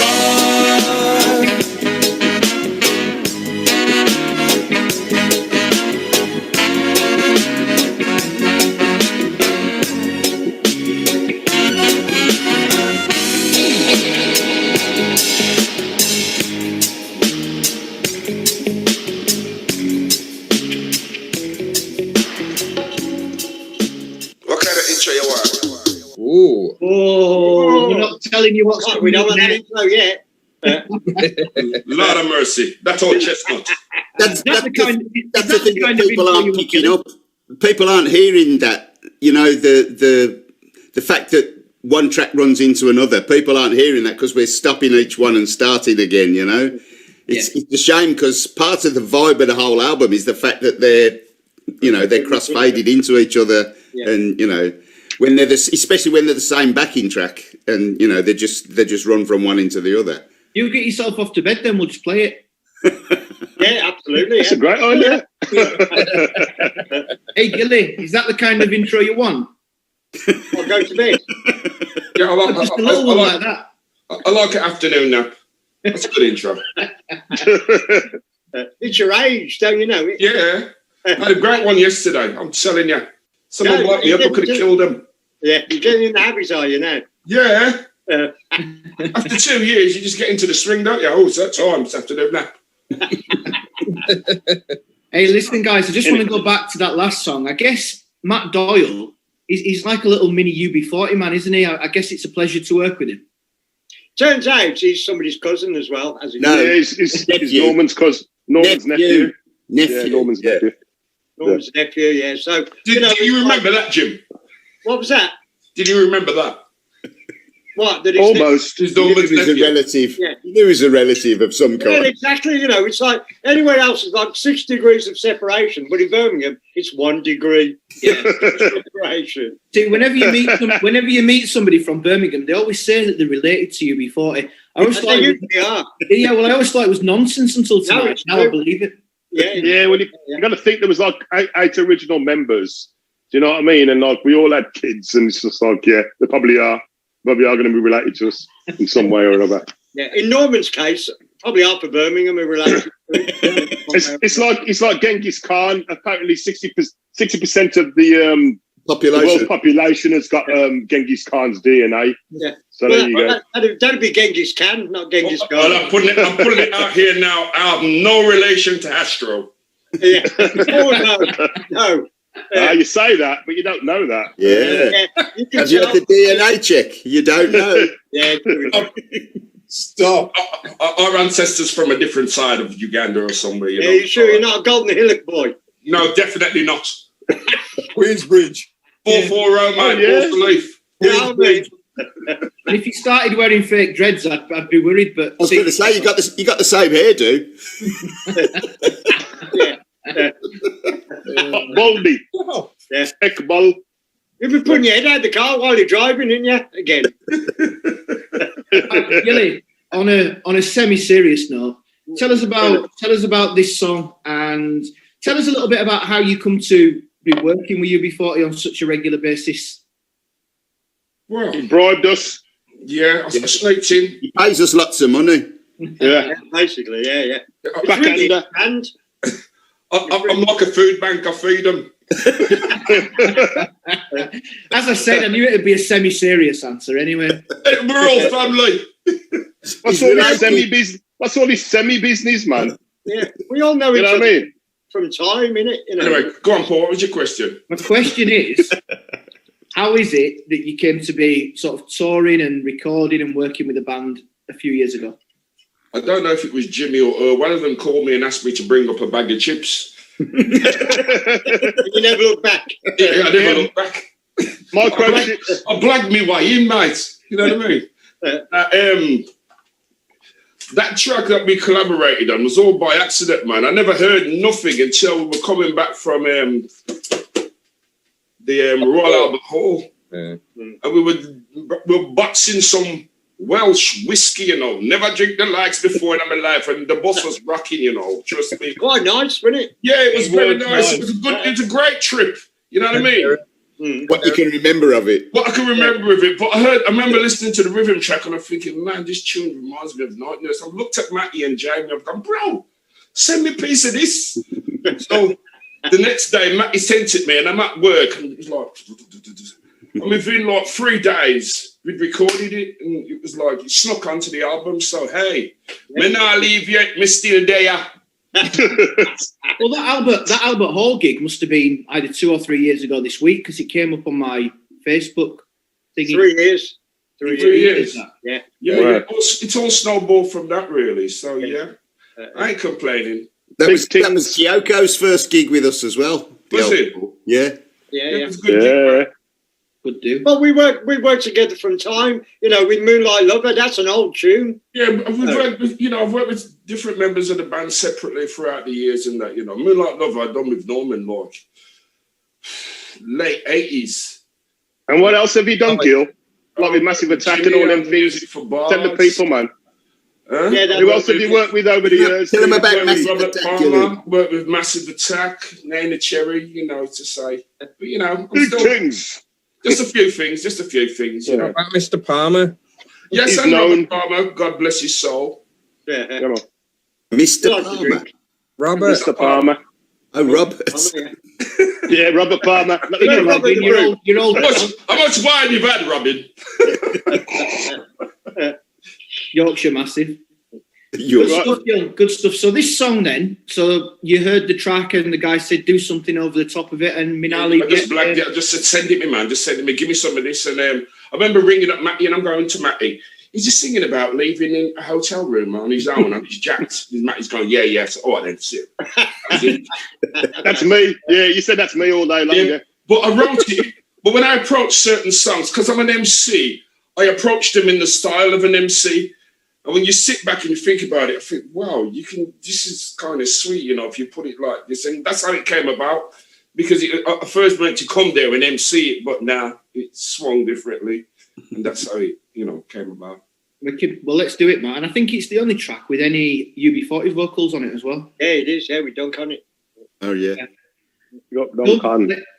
Ooh. Oh, we're not telling you what's we don't want that intro yet. Lord of mercy. That's all chestnut. That's the thing that people aren't picking up. People aren't hearing that, you know, the fact that one track runs into another. People aren't hearing that because we're stopping each one and starting again, you know. It's a shame because part of the vibe of the whole album is the fact that they're cross-faded into each other, and, you know, when they're especially when they're the same backing track, and, you know, they just run from one into the other. You get yourself off to bed, then we'll just play it. Yeah, absolutely. That's a great idea. Hey, Gilly, is that the kind of intro you want? I'll go to bed. Yeah, Just a little one like that. I like an afternoon nap. That's a good intro. It's your age, don't you know? Yeah. I had a great one yesterday. I'm telling you. Someone woke me up, I could have killed them. Yeah, you're getting in the habits, are you now? Yeah. After 2 years, you just get into the swing, don't you? Oh, it's that time. It's afternoon nap. Hey, listen, guys, I just want to go back to that last song. I guess Matt Doyle, he's like a little mini UB40 man, isn't he? I guess it's a pleasure to work with him. Turns out he's somebody's cousin as well. As he's Norman's cousin, Norman's nephew. Yeah, Norman's nephew. Norman's nephew, yeah. So Did you remember that, Jim? What was that? Did you remember that? What? That Almost. He knew he was a relative. Yeah. He knew he was a relative of some kind. Yeah, exactly. You know, it's like anywhere else is like 6 degrees of separation, but in Birmingham, it's 1 degree separation. See, whenever you meet somebody from Birmingham, they always say that they're related to UB40. I always thought I always thought it was nonsense until tonight. Now I believe it. Yeah. Well, you got to think there was like eight original members. Do you know what I mean? And like we all had kids, and it's just like, yeah, they probably are going to be related to us in some way or another. Yeah, in Norman's case, probably half of Birmingham are related. It's like Genghis Khan. Apparently, 60% of the world population has got Genghis Khan's DNA. Yeah. So there you go. That'd be Genghis Khan, not Genghis Khan. Well, I'm putting it out here now. I have no relation to Astro. Yeah. Oh, no. You say that, but you don't know that. Yeah. You Have you had the DNA check? You don't know. Yeah. Stop. Our ancestors from a different side of Uganda or somewhere. You sure you're not a Golden Hillock boy? No, definitely not. Queensbridge. 440, mate. yeah. Force the leaf. Yeah, mate. And if you started wearing fake dreads, I'd be worried. But I was going to say you got the same hairdo. Baldy. Yeah. Ekbal. You've been putting your head out the car while you're driving, didn't you? Again. Gilly, on a semi-serious note, tell us about this song and tell us a little bit about how you come to be working with UB40 on such a regular basis. Well, He bribed us. yeah, I snaked in. He pays us lots of money. Yeah. Basically, yeah. Backhander. And I'm like a food bank. I feed them. As I said, I knew it'd be a semi-serious answer anyway. We're all family. What's all this semi-business? What's all this semi-business, man? yeah, we all know You each know what other I mean? from time, innit? You know. Anyway, go on, Paul. What was your question? My question is, how is it that you came to be sort of touring and recording and working with a band a few years ago? I don't know if it was Jimmy or one of them called me and asked me to bring up a bag of chips. You never look back. Yeah, I never look back. Microchips. I blagged me way in, mate. You know what I mean? That track that we collaborated on was all by accident, man. I never heard nothing until we were coming back from the Royal Albert Hall. Yeah. And we were boxing some Welsh whiskey, you know. Never drink the likes before in my life, and the bus was rocking, you know. Trust me. Quite nice, wasn't it? Yeah, it was very nice. It was a great trip. You know what I mean? What you can remember of it. What I can remember of it, but I remember listening to the rhythm track and I'm thinking, man, this tune reminds me of Night Nurse. I looked at Matty and Jamie, I've gone, bro, send me a piece of this. So the next day, Matty sent it me and I'm at work and it was like, and within like 3 days, we'd recorded it and it was like, it snuck onto the album. So, hey, me not leave yet, me still there. Well, that Albert Hall gig must have been either 2 or 3 years ago this week because it came up on my Facebook thingy. 3 years. 3 years. Yeah. Yeah, it's all snowballed from that, really. So, yeah, I ain't complaining. That was Kioko's first gig with us as well. Was it? Yeah. Yeah. It was good. Good do. But we worked together from time, you know, with Moonlight Lover. That's an old tune. Yeah, I've worked with different members of the band separately throughout the years and that, you know. Moonlight Lover I've done with Norman, like, late 80s. And what else have you done, Gil? Like with Massive Attack and all them things. For bars. Tell the people, man. Huh? Yeah, Who else have you worked with over the years? Tell them about Worked with Massive Robert Attack. Palmer, worked with Massive Attack, Nana Cherry, you know, to say. But, you know, I'm Big still... things. Just a few things, you know. About Mr. Palmer. Yes, He's and known. Robert Palmer, God bless his soul. Yeah. Come on. Mr. Palmer. Robert. Mr. Palmer. Oh, Robert. Yeah, Robert Palmer. Robin, you're old. How much wine you've had, Robin? Yorkshire Massive. You're Good stuff. So this song then, so you heard the track and the guy said do something over the top of it and Minali... I just blagged it. I just said, send it me, man. Just send it me. Give me some of this. And I remember ringing up Matty and I'm going to Matty. He's just singing about leaving in a hotel room on his own and he's jacked. Matty's going, yeah. So, all right, then, that's it. That's me. Yeah, you said that's me all day long. Yeah. But I wrote it. But when I approach certain songs, because I'm an MC, I approach them in the style of an MC. And when you sit back and you think about it, I think, wow, this is kind of sweet, you know, if you put it like this. And that's how it came about. Because I first meant to come there and MC it, but now it swung differently. And that's how it, you know, came about. Well, let's do it, man. And I think it's the only track with any UB40 vocals on it as well. Yeah, it is. Yeah, we dunk on it. Oh, yeah.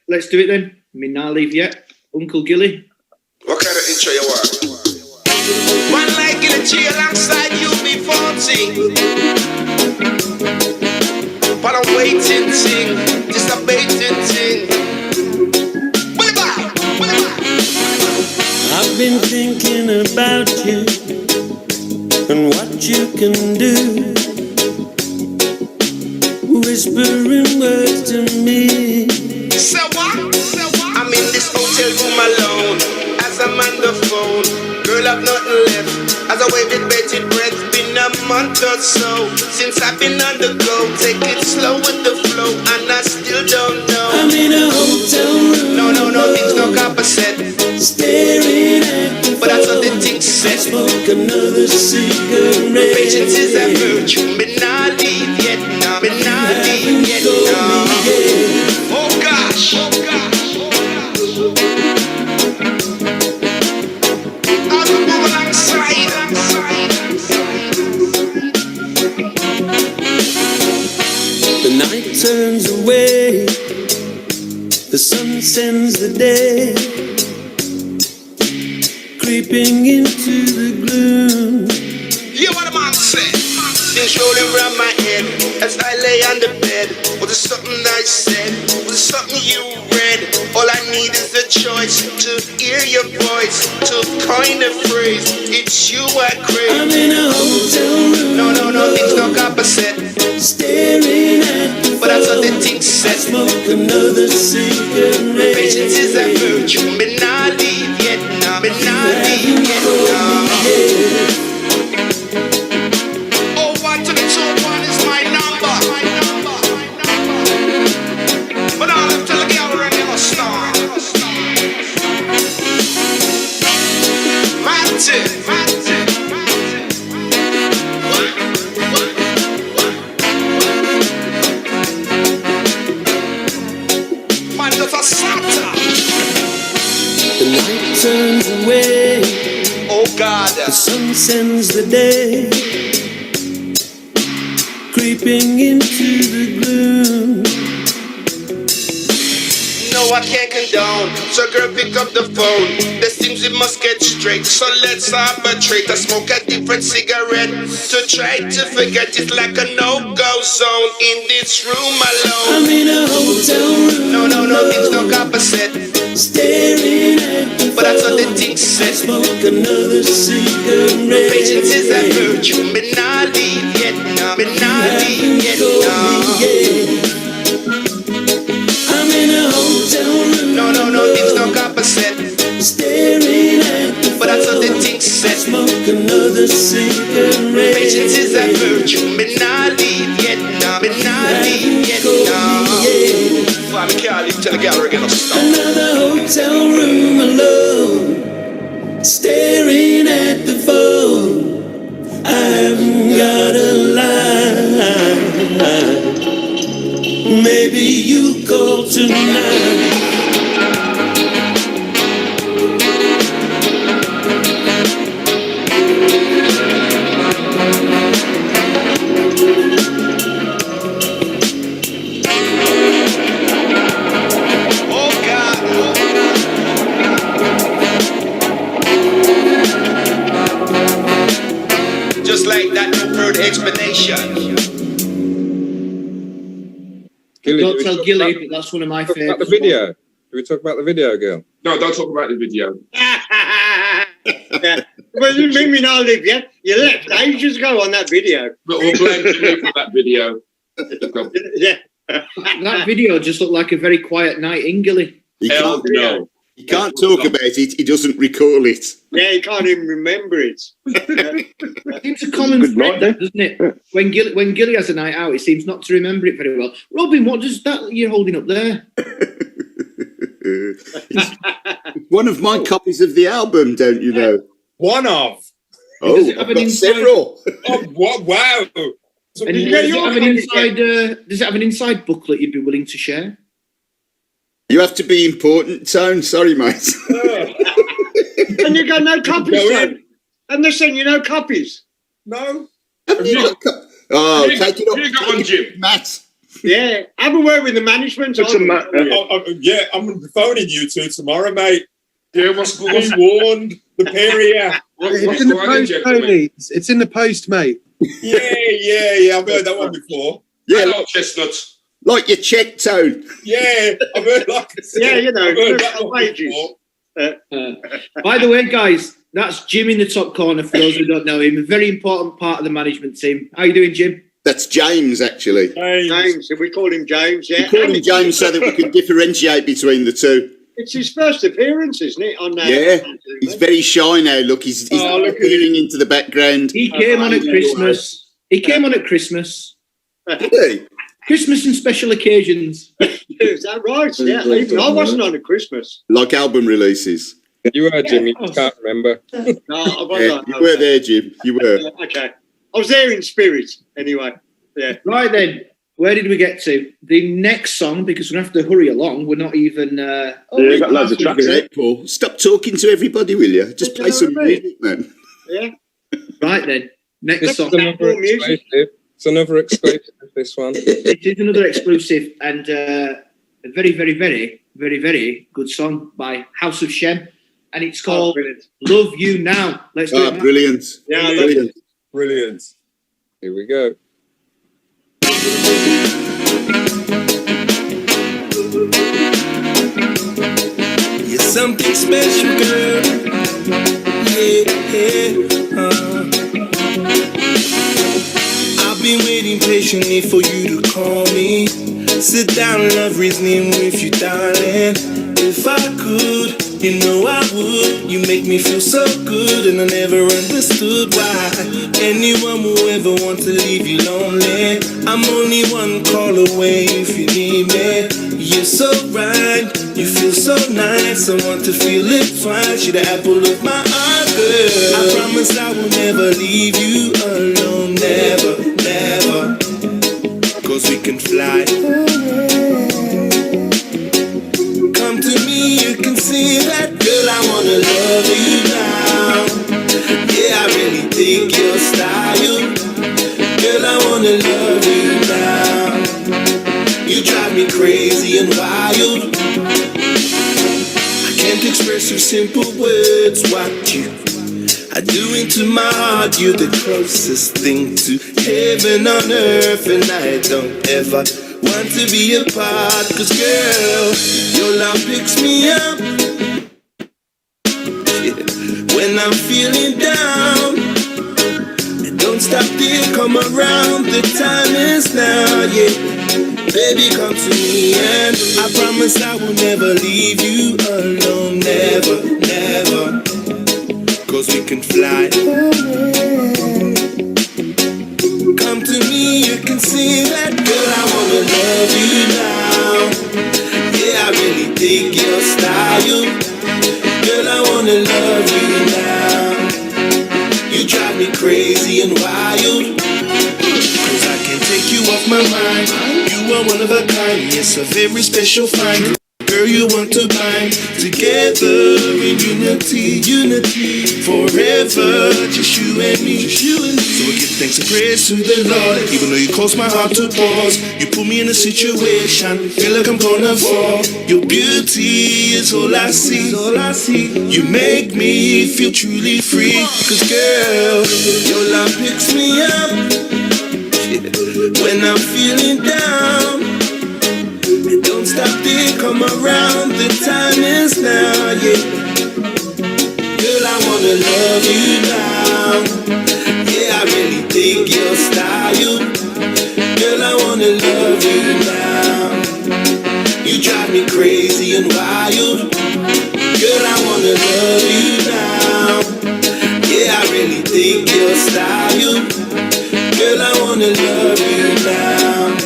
Let's do it then. Me not leave yet. Uncle Gilly. What kind of intro you want? One like Gilly G alongside UB40. But I'm waiting, ting. Just a baiting, ting. I've been thinking about you and what you can do whispering words to me. So what? I'm in this hotel room alone as I'm on the phone. Girl, I've nothing left as I wave with bated breath. Been a month or so since I've been on the go. Take it slow with the flow, and I still don't know. I'm in a hotel room. No, things don't opposite. Staring at the but that's what the thing said. Smoke another cigarette. Patience is a virtue. Me not leave yet now. Me not leave yet now. Oh gosh. I'll move alongside. The night turns away. The sun sends the day, creeping into the gloom. Hear what the man said. Things rolling around my head as I lay on the bed. Was it something I said? Was it something you read? All I need is a choice to hear your voice, to coin a phrase. It's you I crave. I'm in a hotel room. No, things don't opposite. Staring at the but that's what the thing said. Smoke another cigarette. Patience is a virtue. Me not leave yet now. Me not leave yet now. Oh, 1 to the 2, 1 is my number. But I'll have to look out and never start. Manton. The night turns away. Oh God. The sun sends the day, creeping into the gloom. No, I can't condone. So girl, pick up the phone. There seems we must get straight. So let's arbitrate. I smoke a different cigarette to try to forget. It's like a no-go zone in this room alone. I'm in a hotel room. No, things don't opposite. Staring at the but that's what the thing said. Smoke another cigarette. Patience is a virtue. Me not leave yet now. Me not leave yet now. I'm in a hotel room. No, things don't opposite. Staring at the but that's what the thing said. Smoke another cigarette. Patience is a virtue. Me not leave yet now. Me not leave yet now. Well, I can't leave till the gallery get a stop. Another hotel room alone, staring at the phone. I haven't got a line. Maybe you call tonight. Just like that, no further explanation. Don't tell Gilly, but that's one of my favourites. The video. Do we talk about the video, girl? No, don't talk about the video. Well, you mean me not live yet? You left ages ago on that video. But we'll blame me for that video. Yeah. That video just looked like a very quiet night in Gilly. Hell no. He can't talk about it. He doesn't recall it. Yeah, he can't even remember it. It's a common thread, doesn't it? When Gilly has a night out, he seems not to remember it very well. Robin, what does that you're holding up there? One of my copies of the album, don't you know? One of. Oh, does it have I've got inside... several. Oh, what? Wow. So and does it have an inside booklet you'd be willing to share? You have to be important, Tone. Sorry, mate. And you got no copies, son. And they're saying you no copies. No. Have you got take it up. You got one, Jim. Matt. Yeah, have a word with the management. Yeah, I'm phoning you two tomorrow, mate. Yeah, what's going on? Warned the period. It's in the post, Tony. It's in the post, mate. Yeah. I've heard that one before. Yeah, like chestnuts. Like your check, Tone. Yeah, I've heard like. Yeah, you know, I've heard that one wages. By the way, guys, that's Jim in the top corner. For those who don't know him, a very important part of the management team. How you doing, Jim? That's James, actually. James. We call him James, yeah. We call him James so that we can differentiate between the two. It's his first appearance, isn't it? On Yeah, he's very shy now. Look, he's peering into the background. He came on at Christmas. He came on at Christmas. Really? Christmas and special occasions. Is that right? Yeah, even I wasn't on at Christmas. Like album releases. You were, Jim. You just can't remember. No, I wasn't. Yeah, you were there, Jim. You were. Okay. I was there in spirit, anyway. Yeah. Right then, where did we get to? The next song, because we're going to have to hurry along. We're not even... you got loads of tracks there, Paul. Stop talking to everybody, will you? Just play some music, man. Yeah. Right then, next song. It's another exclusive, this one. It is another exclusive and a very, very, very, very, very good song by House of Shem. And it's called Love You Now. Let's do it. Brilliant. Yeah, brilliant. Brilliant. Here we go. You're something special, girl. I've been waiting patiently for you to call me. Sit down, love reasoning with you, darling. If I could, you know I would. You make me feel so good, and I never understood why anyone will ever want to leave you lonely. I'm only one call away if you need me. You're so right, you feel so nice. I want to feel it twice. You're the apple of my eye, girl. I promise I will never leave you alone. Never, never. 'Cause we can fly. Come to me, you can see that. Girl, I wanna love you now. Yeah, I really dig your style. Girl, I wanna love you now. You drive me crazy and wild. I can't express with simple words what you are doing to my heart. You're the closest thing to heaven on earth, and I don't ever want to be apart. 'Cause girl, your love picks me up when I'm feeling down. Don't stop there, come around. The time is now, yeah. Baby, come to me, and I promise I will never leave you alone. Never, never. 'Cause we can fly. Come to me, you can see that. Girl, I wanna love you now. Yeah, I really dig your style. Girl, I wanna love you now. You drive me crazy and wild. 'Cause I can't take you off my mind. You are one of a kind, yes, a very special find. Girl, you want to bind together in unity, unity, forever, just you and me, just you and me. So I give thanks and praise to the Lord, even though you caused my heart to pause. You put me in a situation, feel like I'm gonna fall. Your beauty is all I see, all I see. You make me feel truly free. 'Cause girl, your love picks me up when I'm feeling down. Don't stop there, come around, the time is now, yeah. Girl, I wanna love you now. Yeah, I really dig your style. Girl, I wanna love you now. You drive me crazy and wild. Girl, I wanna love you now. Yeah, I really dig your style. Girl, I wanna love you now.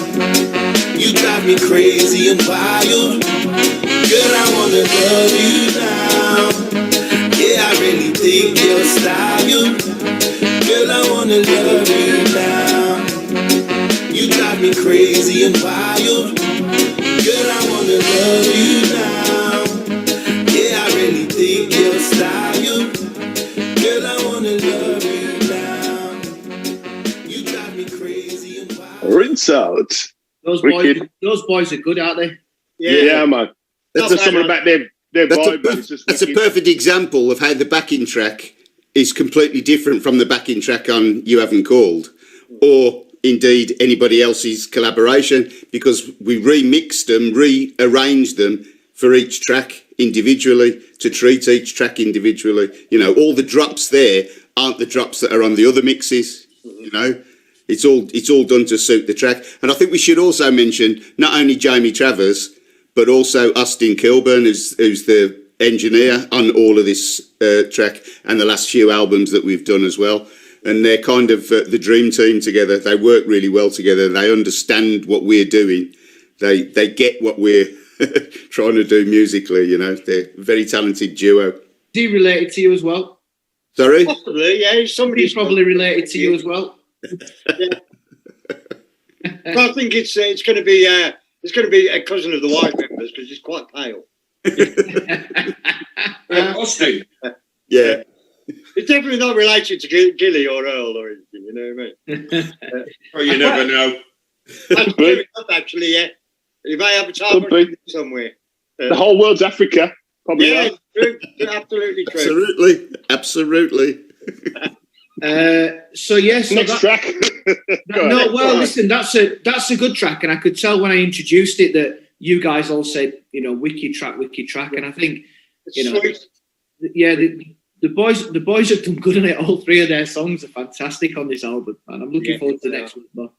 You drive me crazy and wild. Girl, I wanna love you now. Yeah, I really dig your style. Girl, I wanna love you now. You drive me crazy and wild. Girl, I wanna love you now. Yeah, I really dig your style. Girl, I wanna love you now. You drive me crazy and wild. Rinse out. Those boys are good, aren't they? Yeah, man. That's just something about their vibe. That's a perfect example of how the backing track is completely different from the backing track on You Haven't Called, or indeed anybody else's collaboration, because we remixed them, rearranged them for each track individually, to treat each track individually. You know, all the drops there aren't the drops that are on the other mixes, you know. It's all done to suit the track. And I think we should also mention not only Jamie Travers, but also Austin Kilburn, who's the engineer on all of this track and the last few albums that we've done as well. And they're kind of the dream team together. They work really well together. They understand what we're doing. They get what we're trying to do musically, you know. They're a very talented duo. Is he related to you as well? Sorry? Possibly, yeah. He's probably related to you as well. Yeah. But I think it's going to be a cousin of the white members because he's quite pale. Austin. Yeah. It's definitely not related to Gilly or Earl or anything, you know what I mean? Oh, you never know. That's true enough, actually, yeah. You may have a time somewhere. The whole world's Africa, probably. Yeah, true. Absolutely true. Absolutely. So yes, next track. Listen, that's a good track, and I could tell when I introduced it that you guys all said, you know, wicked track, and I think, you know, yeah, the boys have done good on it. All three of their songs are fantastic on this album, and I'm looking forward to the next one.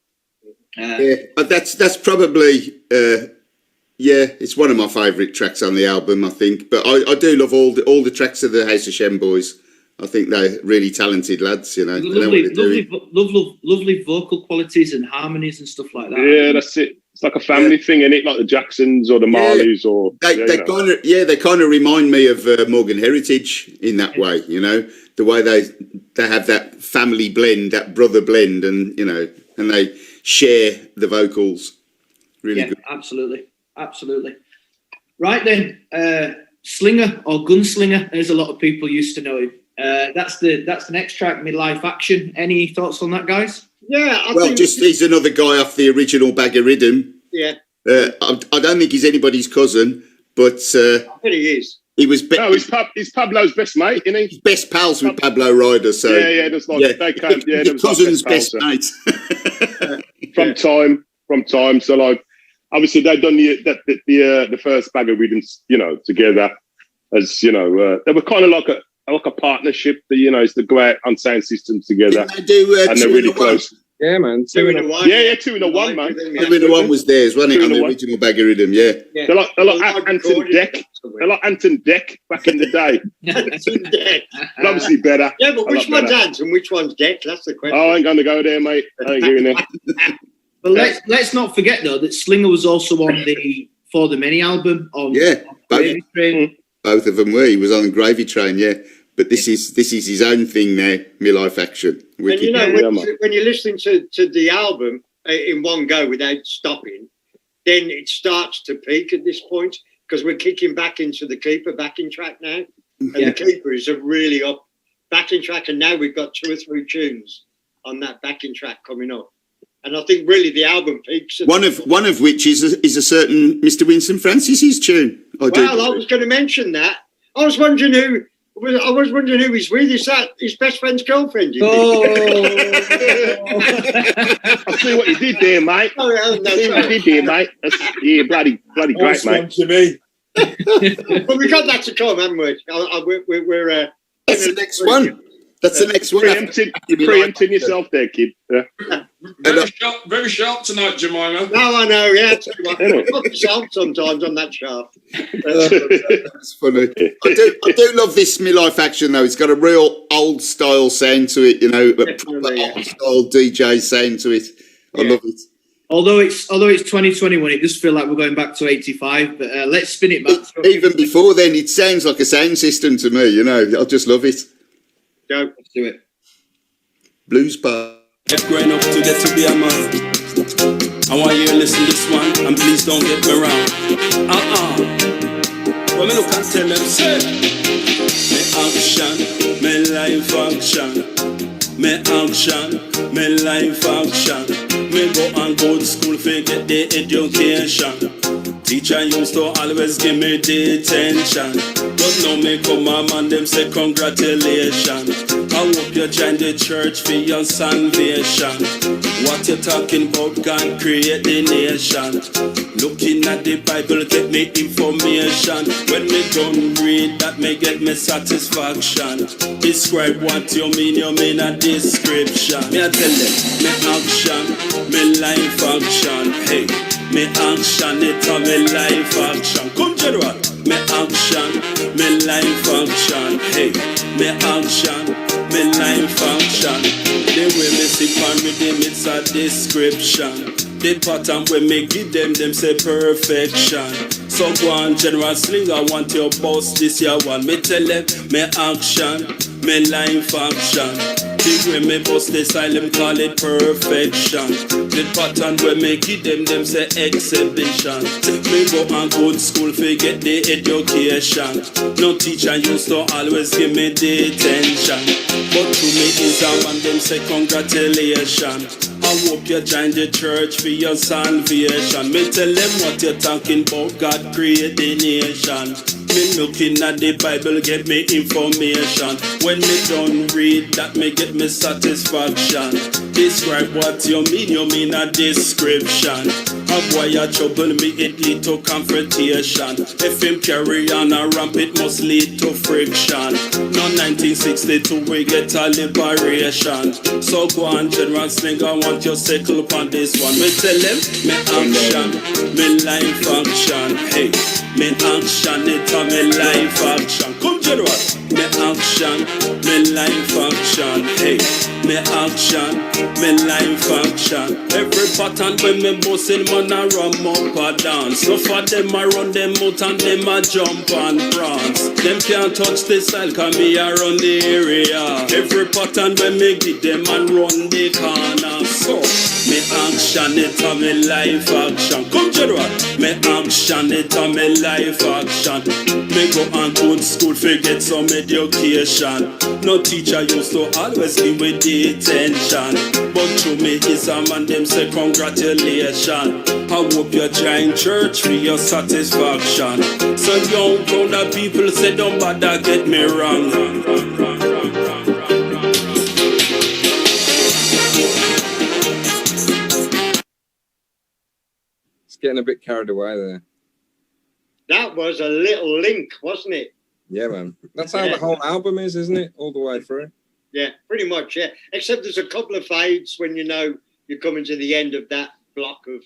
But that's probably it's one of my favourite tracks on the album, I think. But I do love all the tracks of the House of Shem boys. I think they're really talented lads, you know. Lovely vocal qualities and harmonies and stuff like that. Yeah, that's it. It's like a family thing, isn't it? Like the Jacksons or the Marleys, or they kind of remind me of Morgan Heritage in that way, you know, the way they have that family blend, that brother blend, and you know, and they share the vocals. Really good. Absolutely. Right then, Slinger or Gunslinger, as a lot of people used to know him. That's the next track, Midlife Action. Any thoughts on that, guys? Yeah, I think he's another guy off the original Baggariddim. Yeah. I don't think he's anybody's cousin, but I bet he is. He was. He's Pablo's best mate, isn't he? He's best pals with Pablo Rider. So that's like they came. Yeah, the cousin's best mate. From time. So like, obviously they've done the first Baggariddim, you know, together, as you know, they were kind of like a partnership. That, you know, is to go out on sound systems together. Didn't they do, and they're really close. Yeah, man. 2 in a 1. Yeah, 2 in a 1, man. 2 in a 1 was theirs, wasn't it? On the original Baggariddim, yeah. They're like Anton Deck. They're like Anton Deck back in the day. Anton Deck. Obviously better. Yeah, but which one's Ant and which one's Deck? That's the question. Oh, I ain't going to go there, mate. I ain't giving it. But let's not forget though that Slinger was also on the For the Many album. On Gravy Train. Both of them were. He was on the Gravy Train, yeah. But this is his own thing now, Midlife Action. And you know, when you're listening to the album in one go without stopping, then it starts to peak at this point because we're kicking back into the Keeper backing track now. And the Keeper is a really up backing track, and now we've got 2 or 3 tunes on that backing track coming up. And I think really the album peaks. One of which is a certain Mr. Winston Francis's tune. I was going to mention that. I was wondering who he's with. Is that his best friend's girlfriend? I see what you did there, mate. Oh, no, see what you did there, mate. That's, bloody great, mate. To me. But we got that to come, haven't we? We're that's the next one. That's the next one. Preempting yourself there, kid. Yeah. Very sharp tonight, Jemima. No, I know, yeah. Not sharp sometimes on that sharp. That's funny. I do love this Midlife Action, though. It's got a real old style sound to it, you know, a proper old style DJ sound to it. I love it. Although it's 2021, it does feel like we're going back to 85, but let's spin it back. Even before then, it sounds like a sound system to me, you know. I just love it. Go. Let's do it. Blues bar. Growing up to get to be a man. I want you to listen to this one, and please don't get me wrong. When me look and tell them, say, me action, me life action, me action, me life action. Me go and go to school for get the education. Teacher used to always give me detention, but now me come a man, them say congratulations. I hope you join the church for your salvation. What you talking about? God create the nation. Looking at the Bible get me information. When me done read that, me get me satisfaction. Describe what you mean a description. Me I tell them, me action, me life action. Hey, me action, it a me life action. Come General, me action, me life action. Hey, me action, me life action. The way me sip and rhythm, it's a description. The pattern when me give them say perfection. So go on, General Slinger, want your boss this year one. Me tell them, me action, me life action. The way me bust the silent, call it perfection. The pattern when me give them say exhibition. Me go on good school, forget the education. No teacher used to always give me the attention. But to me is a man, them say congratulations. I hope you join the church for your salvation. Me tell them what you're talking about, God create the nation. Me looking at the Bible, get me information. When me done read that, me get me satisfaction. Describe what you mean a description. A boy a trouble me, it lead to confrontation. If him carry on a ramp, it must lead to friction. No 1962, we get a liberation. So go on, General Slinger, want your circle upon this one. Me tell him, me action, me life action. Hey, me action, it a me life action. Come General, me action, me life action. Hey, me action, me life action. Every pattern when me bossing, man a ram up a dance. No for them a run them out and them a jump and prance. Them can't touch the style, cause me a run the area. Every pattern when me give them and run the corner. So, me action, it a me life action. Come General, me action, it a me life action. Me go on good school, forget some education. No teacher used to always give me the attention. But to me is a man, them say congratulations. I hope you join church for your satisfaction. So young crowd of people say don't bother get me wrong. Getting a bit carried away there. That was a little link, wasn't it? Yeah, man. That's how the whole album is, isn't it? All the way through. Yeah, pretty much, yeah. Except there's a couple of fades when you know you're coming to the end of that block of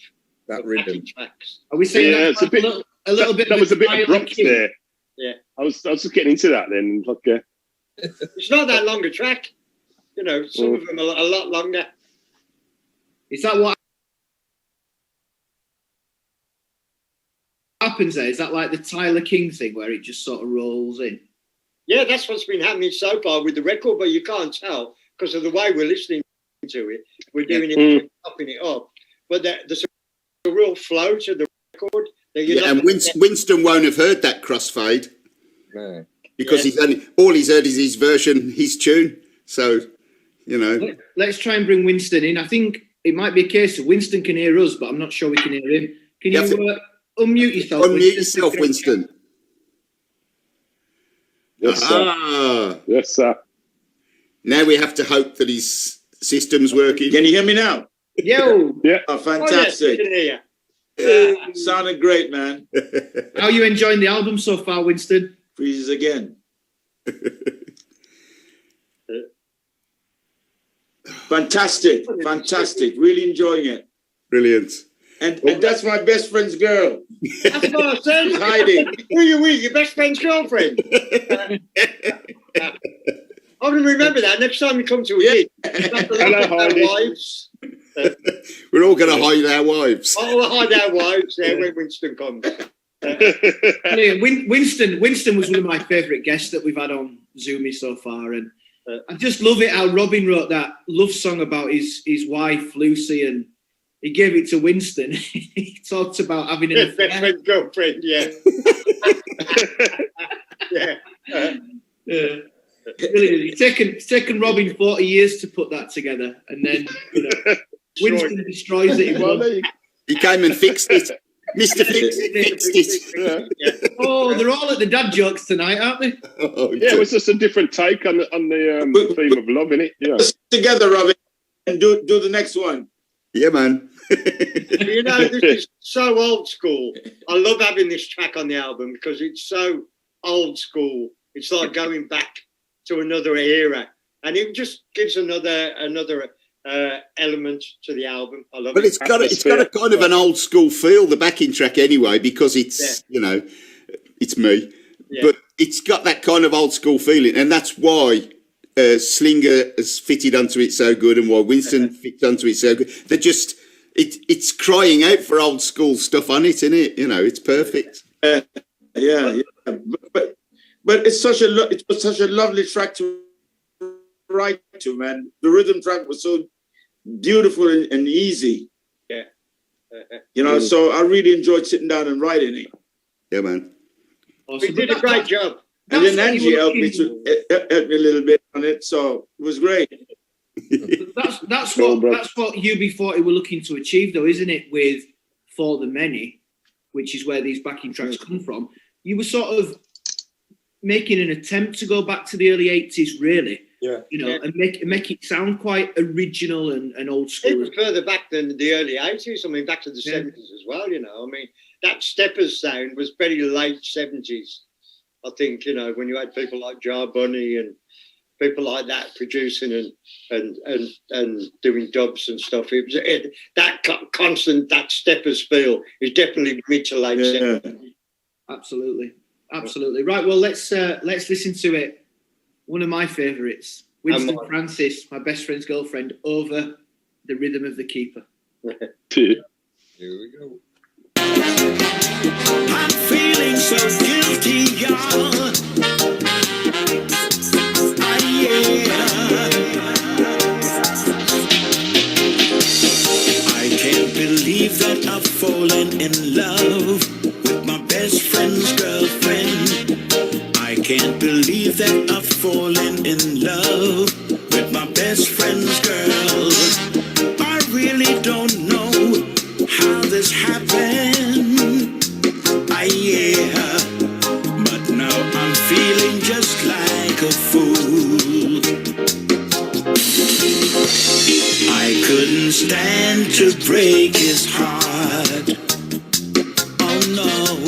that rhythm tracks. Are we saying it's a bit a little bit? That was a bit abrupt there. Yeah. I was just getting into that then. Like, it's not that long a track. You know, some of them are a lot longer. Is that what happens there? Is that like the Tyler King thing where it just sort of rolls in? Yeah, that's what's been happening so far with the record, but you can't tell because of the way we're listening to it. We're doing it, chopping it up. But there's a real flow to the record. And Winston won't have heard that crossfade. No. Because all he's heard is his version, his tune. So, you know. Let's try and bring Winston in. I think it might be a case of Winston can hear us, but I'm not sure we can hear him. Can you unmute yourself? Unmute yourself, Winston. Yes, sir. Yes, sir. Now we have to hope that his system's working. Can you hear me now? Yo. Yeah. Oh, fantastic. Sounded great, man. How are you enjoying the album so far, Winston? Freezes again. Fantastic. Really enjoying it. Brilliant. And that's my best friend's girl. That's what I said. She's hiding. Who are you with? Your best friend's girlfriend? I'm going to remember that next time you come to a gig. Wives. We're all going to hide our wives. We'll hide our wives when Winston comes. Winston was one of my favourite guests that we've had on Zoomy so far, and I just love it how Robin wrote that love song about his wife Lucy, and he gave it to Winston. He talked about having an best friend girlfriend, yeah. Really, it's taken Robin 40 years to put that together, and then Winston destroys it. He came and fixed it. Mr. Fix It fixed it. Yeah. Oh, they're all at the dad jokes tonight, aren't they? Yeah, it was just a different take on the theme of love, innit? Yeah. Together, Robin, and do the next one. Yeah, man. You know, this is so old school. I love having this track on the album because it's so old school. It's like going back to another era. and it just gives another element to the album. I love But it. it's got a kind of an old school feel, the backing track anyway, because it's it's me. Yeah. But it's got that kind of old school feeling, and that's why Slinger has fitted onto it so good, and why Winston fits onto it so good. They're just it's crying out for old school stuff on it, isn't it? You know, it's perfect. Yeah. But it's such a lovely track to write to, man. The rhythm track was so beautiful and easy. Yeah. So I really enjoyed sitting down and writing it. Yeah, man. We did a great job. And then Angie helped me a little bit on it, so it was great. That's what UB40 were looking to achieve, though, isn't it? With For the Many, which is where these backing tracks come from. You were sort of making an attempt to go back to the early 80s, really. Yeah. And make it sound quite original and old school. It was further back than the early 80s. I mean, back to the 70s as well, I mean, that Steppers sound was very late 70s. I think, when you had people like Jar Bunny and people like that producing and doing dubs and stuff, that Steppers feel is definitely mid to late 70s. Absolutely. Right, well, let's listen to it. One of my favourites, Winston Francis, My Best Friend's Girlfriend, over the rhythm of the Keeper. Here we go. I'm feeling so guilty, y'all. I can't believe that I've fallen in love with my best friend's girlfriend. I can't believe that I've fallen in love with my best friend's girl. I really don't know how this happened. But now I'm feeling just like a fool. I couldn't stand to break his heart. Oh no.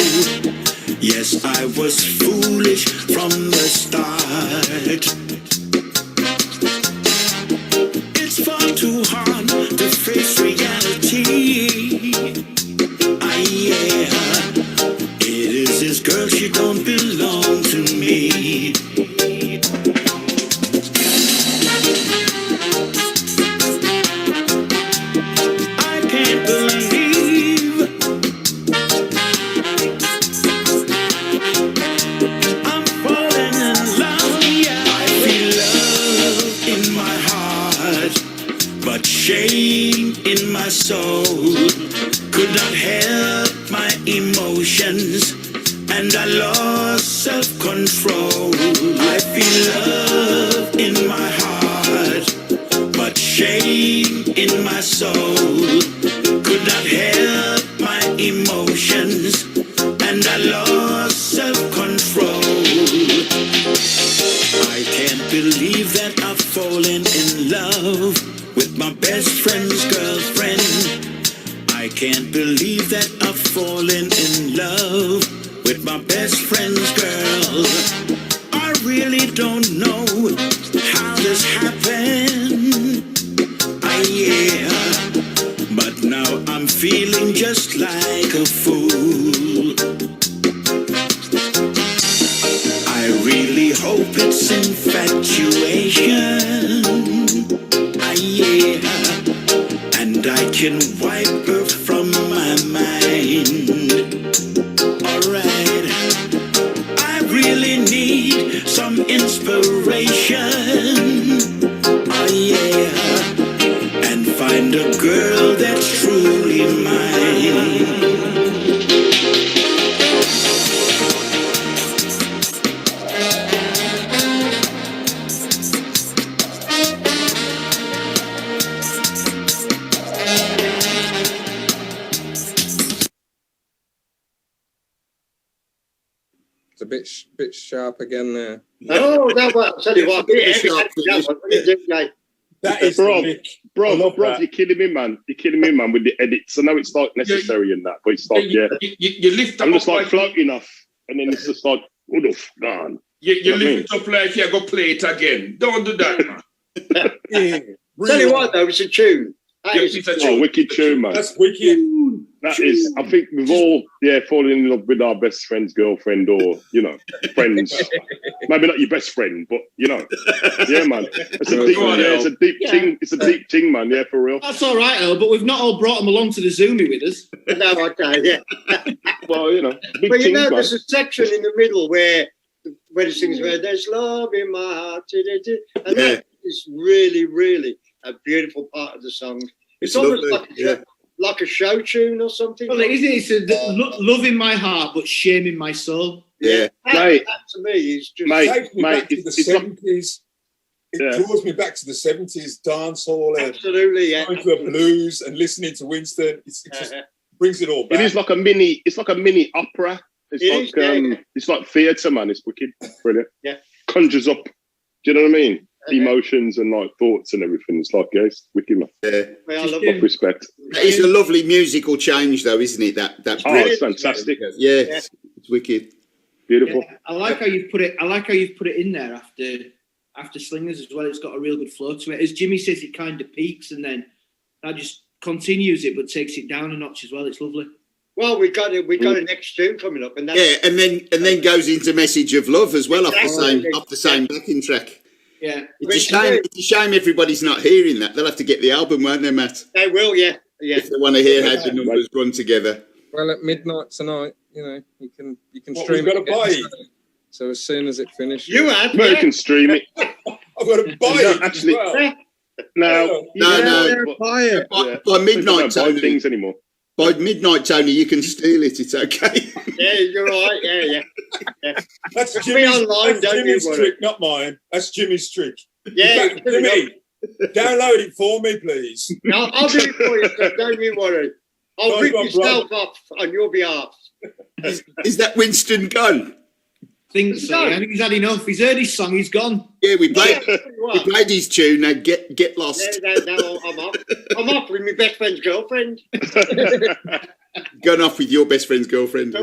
Yes, I was foolish from the start. It's far too hard to face reality. It is this girl, she don't belong to me. I can't believe I'm falling in love. Yeah, I feel love in my heart, but shame in my soul. Could not help my emotions, and I lost self-control. I feel love in my heart, but shame in my soul. Could not help my emotions, and I lost self-control. I can't believe that I've fallen in love with my best friend's girlfriend. I can't believe that I've fallen in love with my best friend's girl. I really don't know how this happened. But now I'm feeling just like a fool. I really hope it's infatuation. And I can wipe her from my mind. Alright, I really need some inspiration. And find a girl that's truly mine. A bit sharp again there. Oh, that was, I'll tell you what, that is bro, you're killing me, man. You're killing me, man, with the edits. I know it's like necessary and that, but it's like, you lift up. I'm just like floating off, and then it's just like, gone. You lift it up like you go play it again. Don't do that, man. Tell you what, though, it's a tune. Wicked tune, man. That's wicked. That is, I think we've all, fallen in love with our best friend's girlfriend or, friends. Maybe not your best friend, but, yeah, man. It's a deep thing. It's a deep thing, man. Yeah, for real. That's all right, Earl, but we've not all brought them along to the Zoomy with us. No, okay, yeah. Well, big But things, there's a section in the middle where it sings, where there's love in my heart. And that is really, really a beautiful part of the song. It's almost like a show tune or something. Well, it is. It's love in my heart, but shame in my soul. Yeah, that to me is just takes me back to the 70s. It draws me back to the 70s dance hall and going to a blues and listening to Winston. It just brings it all back. It is like a mini. It's like a mini opera. It's like theatre, man. It's wicked, brilliant. Yeah, conjures up. Do you know what I mean? Emotions and like thoughts and everything. It's like it's wicked, man. Yeah, I love it. Respect. That is a lovely musical change, though, isn't it? That's it's fantastic. Yeah, it's wicked, beautiful. Yeah, I like how you've put it. I like how you've put it in there after Slingers as well. It's got a real good flow to it. As Jimmy says, it kind of peaks and then that just continues it, but takes it down a notch as well. It's lovely. Well, we got a next tune coming up, and that's, and then goes into Message of Love as well off the same backing track. Yeah, it's a shame everybody's not hearing that. They'll have to get the album, won't they, Matt? They will, yeah. If they want to hear how the numbers run together. Well, at midnight tonight, you can What, stream we've it. got to buy it. So as soon as it finishes, you have. You can stream it. I've got to buy it. Actually, no. Buy it. By midnight, don't buy things anymore. By midnight, Tony, you can steal it. It's okay. Yeah, you're right. Yeah. That's Jimmy's Jimmy's trick, not mine. That's Jimmy's trick. Yeah, Jimmy, download it for me, please. No, I'll do it for you. So don't you worry. I'll rip yourself off on your behalf. Is that Winston gone? I think so. I think he's had enough. He's heard his song. He's gone. Yeah, we played his tune. Now get lost. No, I'm off. I'm off with my best friend's girlfriend. Gone off with your best friend's girlfriend.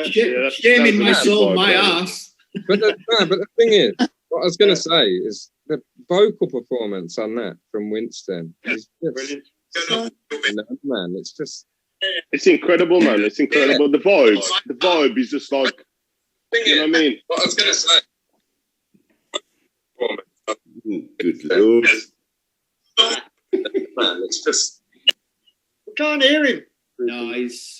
Shame in my soul, my ass. But the thing is, what I was going to say is the vocal performance on that from Winston is just brilliant. Man, it's just it's incredible, man. It's incredible. The vibe is just like, you know what I mean? What I was going to say. Good Lord. Man, it's just. We can't hear him. No,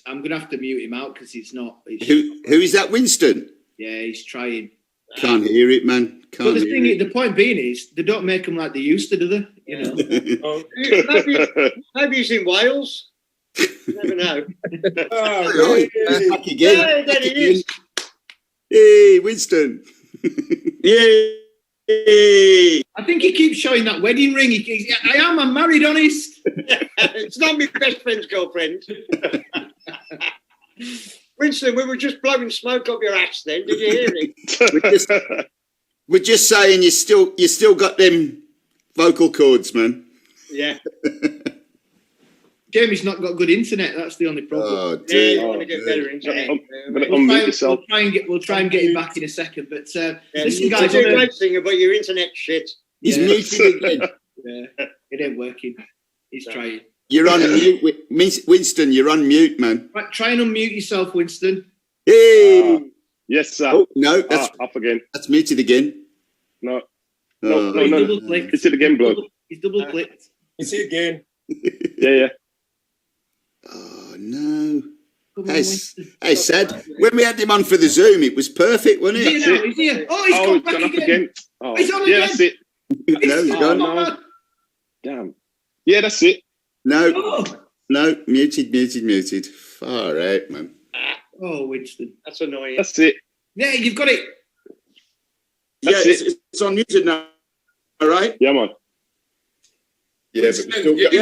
I'm going to have to mute him out because it's not. Who is that, Winston? Yeah, he's trying. Can't hear it, man. But the point being is, they don't make them like they used to, do they? You know. Maybe he's in Wales. You never know. Back again. Yeah, there he is. Hey, Winston. Yay. I think he keeps showing that wedding ring. I'm married, honest. It's not my best friend's girlfriend. Winston, we were just blowing smoke up your ass then. Did you hear it? We're just saying you still got them vocal cords, man. Yeah. Jamie's not got good internet. That's the only problem. Oh, dear. You want to get better internet. We'll try and get him back in a second. But listen, guys, you're a great singer, but your internet's shit. He's muted again. Yeah, it ain't working. He's trying. You're on mute, Winston. You're on mute, man. Right, try and unmute yourself, Winston. Hey. Yes, sir. Oh, no, that's off again. That's muted again. No. He's double clicked. It's it again, bloke. He's double clicked. It's it again. Yeah. Oh no. Hey, sad. When we had him on for the Zoom, it was perfect, wasn't it? He's here. Oh, he's gone back off again. Oh, he's on yeah, again. That's it. No, he's gone. No. Damn. Yeah, that's it. No, muted. Far out, man. Oh, Winston. That's annoying. That's it. Yeah, you've got it. That's it. It's unmuted now. All right? Yeah, man. Yeah, but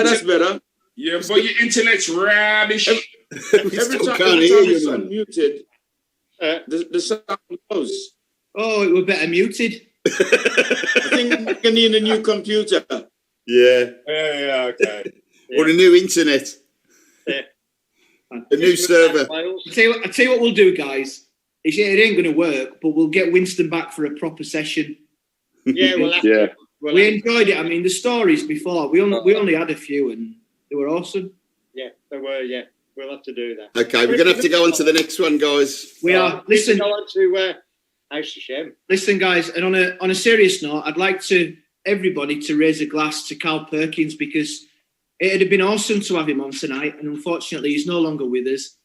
that's better. Yeah, but your internet's rubbish. Every time it's unmuted, the sound goes. Oh, it were better muted. I think you need a new computer. Yeah. Yeah, okay. Or a new internet. Yeah. A new server. I tell you what we'll do, guys. it ain't going to work, but we'll get Winston back for a proper session. Yeah, we enjoyed it. I mean, the stories before, we only had a few and they were awesome. Yeah, they were, yeah. We'll have to do that. Okay, we're going to have to go on to the next one, guys. We are. Listen. Go on to House of Shem. Listen, guys, and on a serious note, I'd like everybody to raise a glass to Carl Perkins, because it'd have been awesome to have him on tonight, and unfortunately he's no longer with us.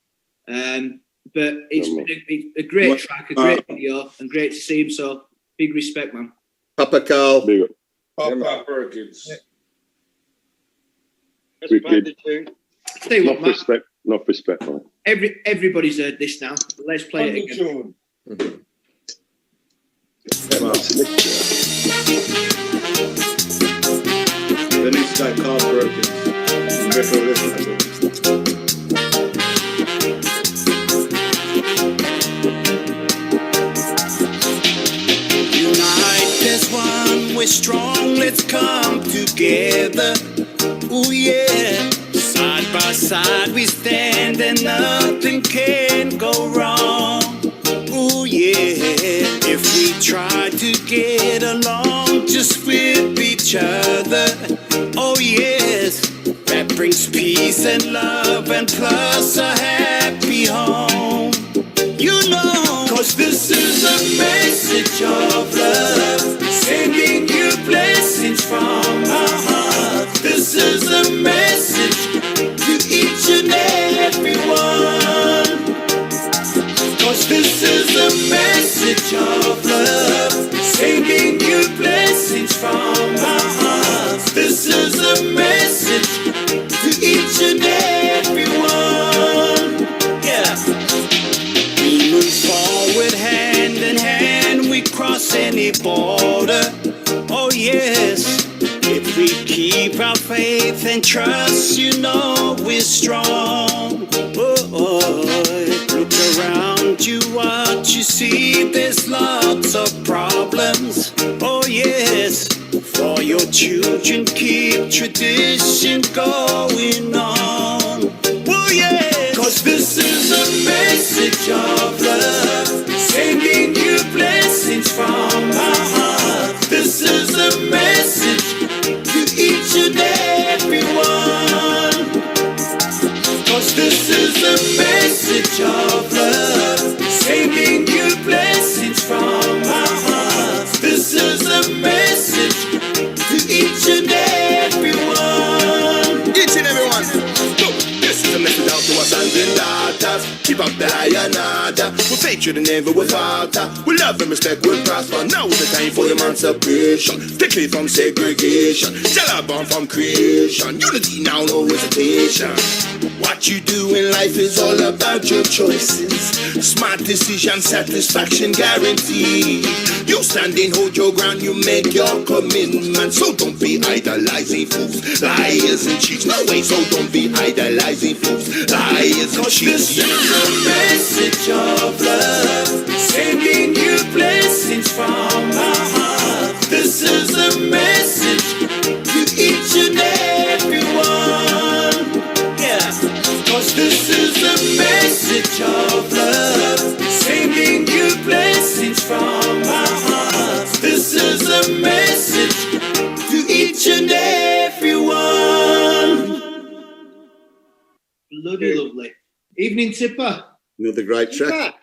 But it's been a great track, a great video, and great to see him. So big respect, man. Papa Carl. Big up. Papa Perkins. Let's play the tune. Tell you what, Matt, Enough respect, man. everybody's heard this now. Let's play it again. The next guy, Carl Perkins. Unite as one, we're strong, let's come together. Ooh yeah, side by side we stand and nothing can go wrong. Ooh yeah, if we try to get along just with each other. Oh yes, that brings peace and love and plus a happy home. You know, 'cause this is a message of love, sending you blessings from our heart. This is a message to each and every one. 'Cause this is a message of love, sending you blessings from our hearts. This is a message to each and every one. Yeah. We move forward hand in hand, we cross any border. Oh yes, if we keep our faith and trust, you know we're strong. Oh, look around you, what you see, there's lots of problems. Oh yes, for your children keep tradition going on. Oh yeah, 'cause this is a message of love, sending you blessings from our heart. This is a message to each and every one. 'Cause this is a message of love, sending you blessings from our hearts. This is a message to each and every one. Each and every one. This is a message out to our sons and daughters. Keep up the high and harder. We'll faith you never will falter. We love and respect will prosper. Now is the time for emancipation. Stay clear from segregation. Tell born from creation. Unity now, no hesitation. What you do in life is all about your choices. Smart decision, satisfaction guaranteed. You stand and hold your ground, you make your commitment. So don't be idolizing fools, liars and cheats. No way, so don't be idolizing fools, liars and cheats. This is a message of love, sending you blessings from our heart. This is a message to each and every one. Yeah, 'cause this is a message of love, sending you blessings from our hearts. This is a message to each and every one. Bloody lovely. Evening, Tippa. Another great track.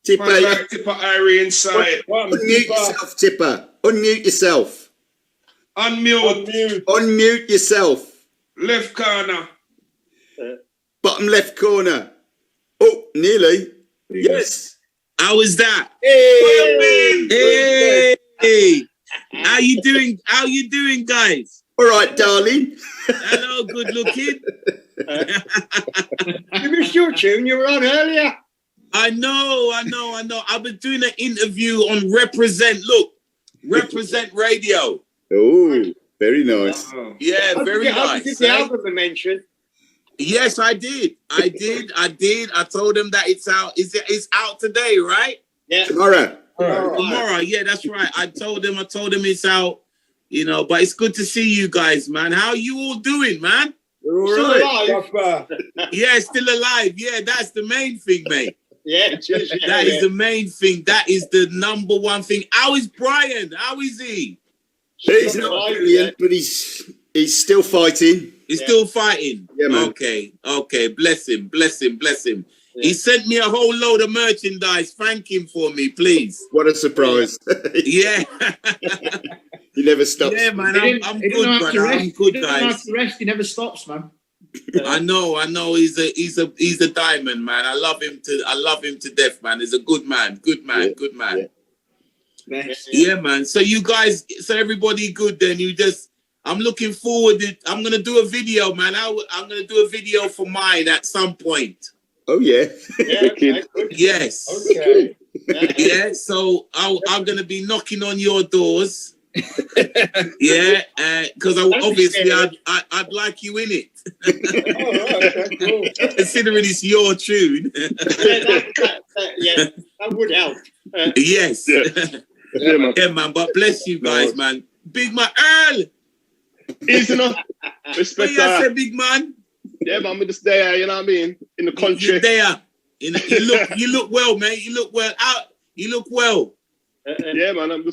Tippa Tippa, Irie inside. unmute yourself, Tippa. Unmute yourself. Unmute. Unmute yourself. Left corner. Bottom left corner. Oh, nearly. Yes. How was that? Hey. Hey. How you doing? How you doing, guys? All right, darling. Hello, good looking. You missed your tune, you were on earlier. I know. I've been doing an interview on Represent Radio. Oh, very nice. Yeah, very nice. Did the album I mentioned? Yes, I did. I told them that it's out. It's out today, right? Yeah. Tomorrow. Tomorrow. Yeah, that's right. I told them it's out. You know, but it's good to see you guys, man. How you all doing, man? We're all right. Yeah, still alive. Yeah, that's the main thing, mate. Yeah, it is. Yeah, That is the main thing. That is the number one thing. How is Brian? How is he? He's not brilliant, but he's still fighting. He's still fighting. Yeah, man. Okay. Bless him. Yeah. He sent me a whole load of merchandise. Thank him for me, please. What a surprise. Yeah. He never stops. Yeah, man. I'm good, brother. I'm good, He doesn't guys. have to rest. He never stops, man. I know. He's a diamond, man. I love him to death, man. He's a good man. Good man. Yeah, man. So you guys, everybody good then? I'm looking forward. I'm gonna do a video, man. I'm gonna do a video for mine at some point. Oh yeah. Yes. Okay. Yeah. So I'm gonna be knocking on your doors. Yeah, because obviously I'd like you in it. Considering it's your tune. That would help. Yes. Yeah, man. But bless you guys, man. Big man, Earl. Easy enough. Respect I say, big man. Yeah, man. We just there, you know what I mean? In the country. You're there. You look well, mate. You look well. You look well. Yeah, man. I'm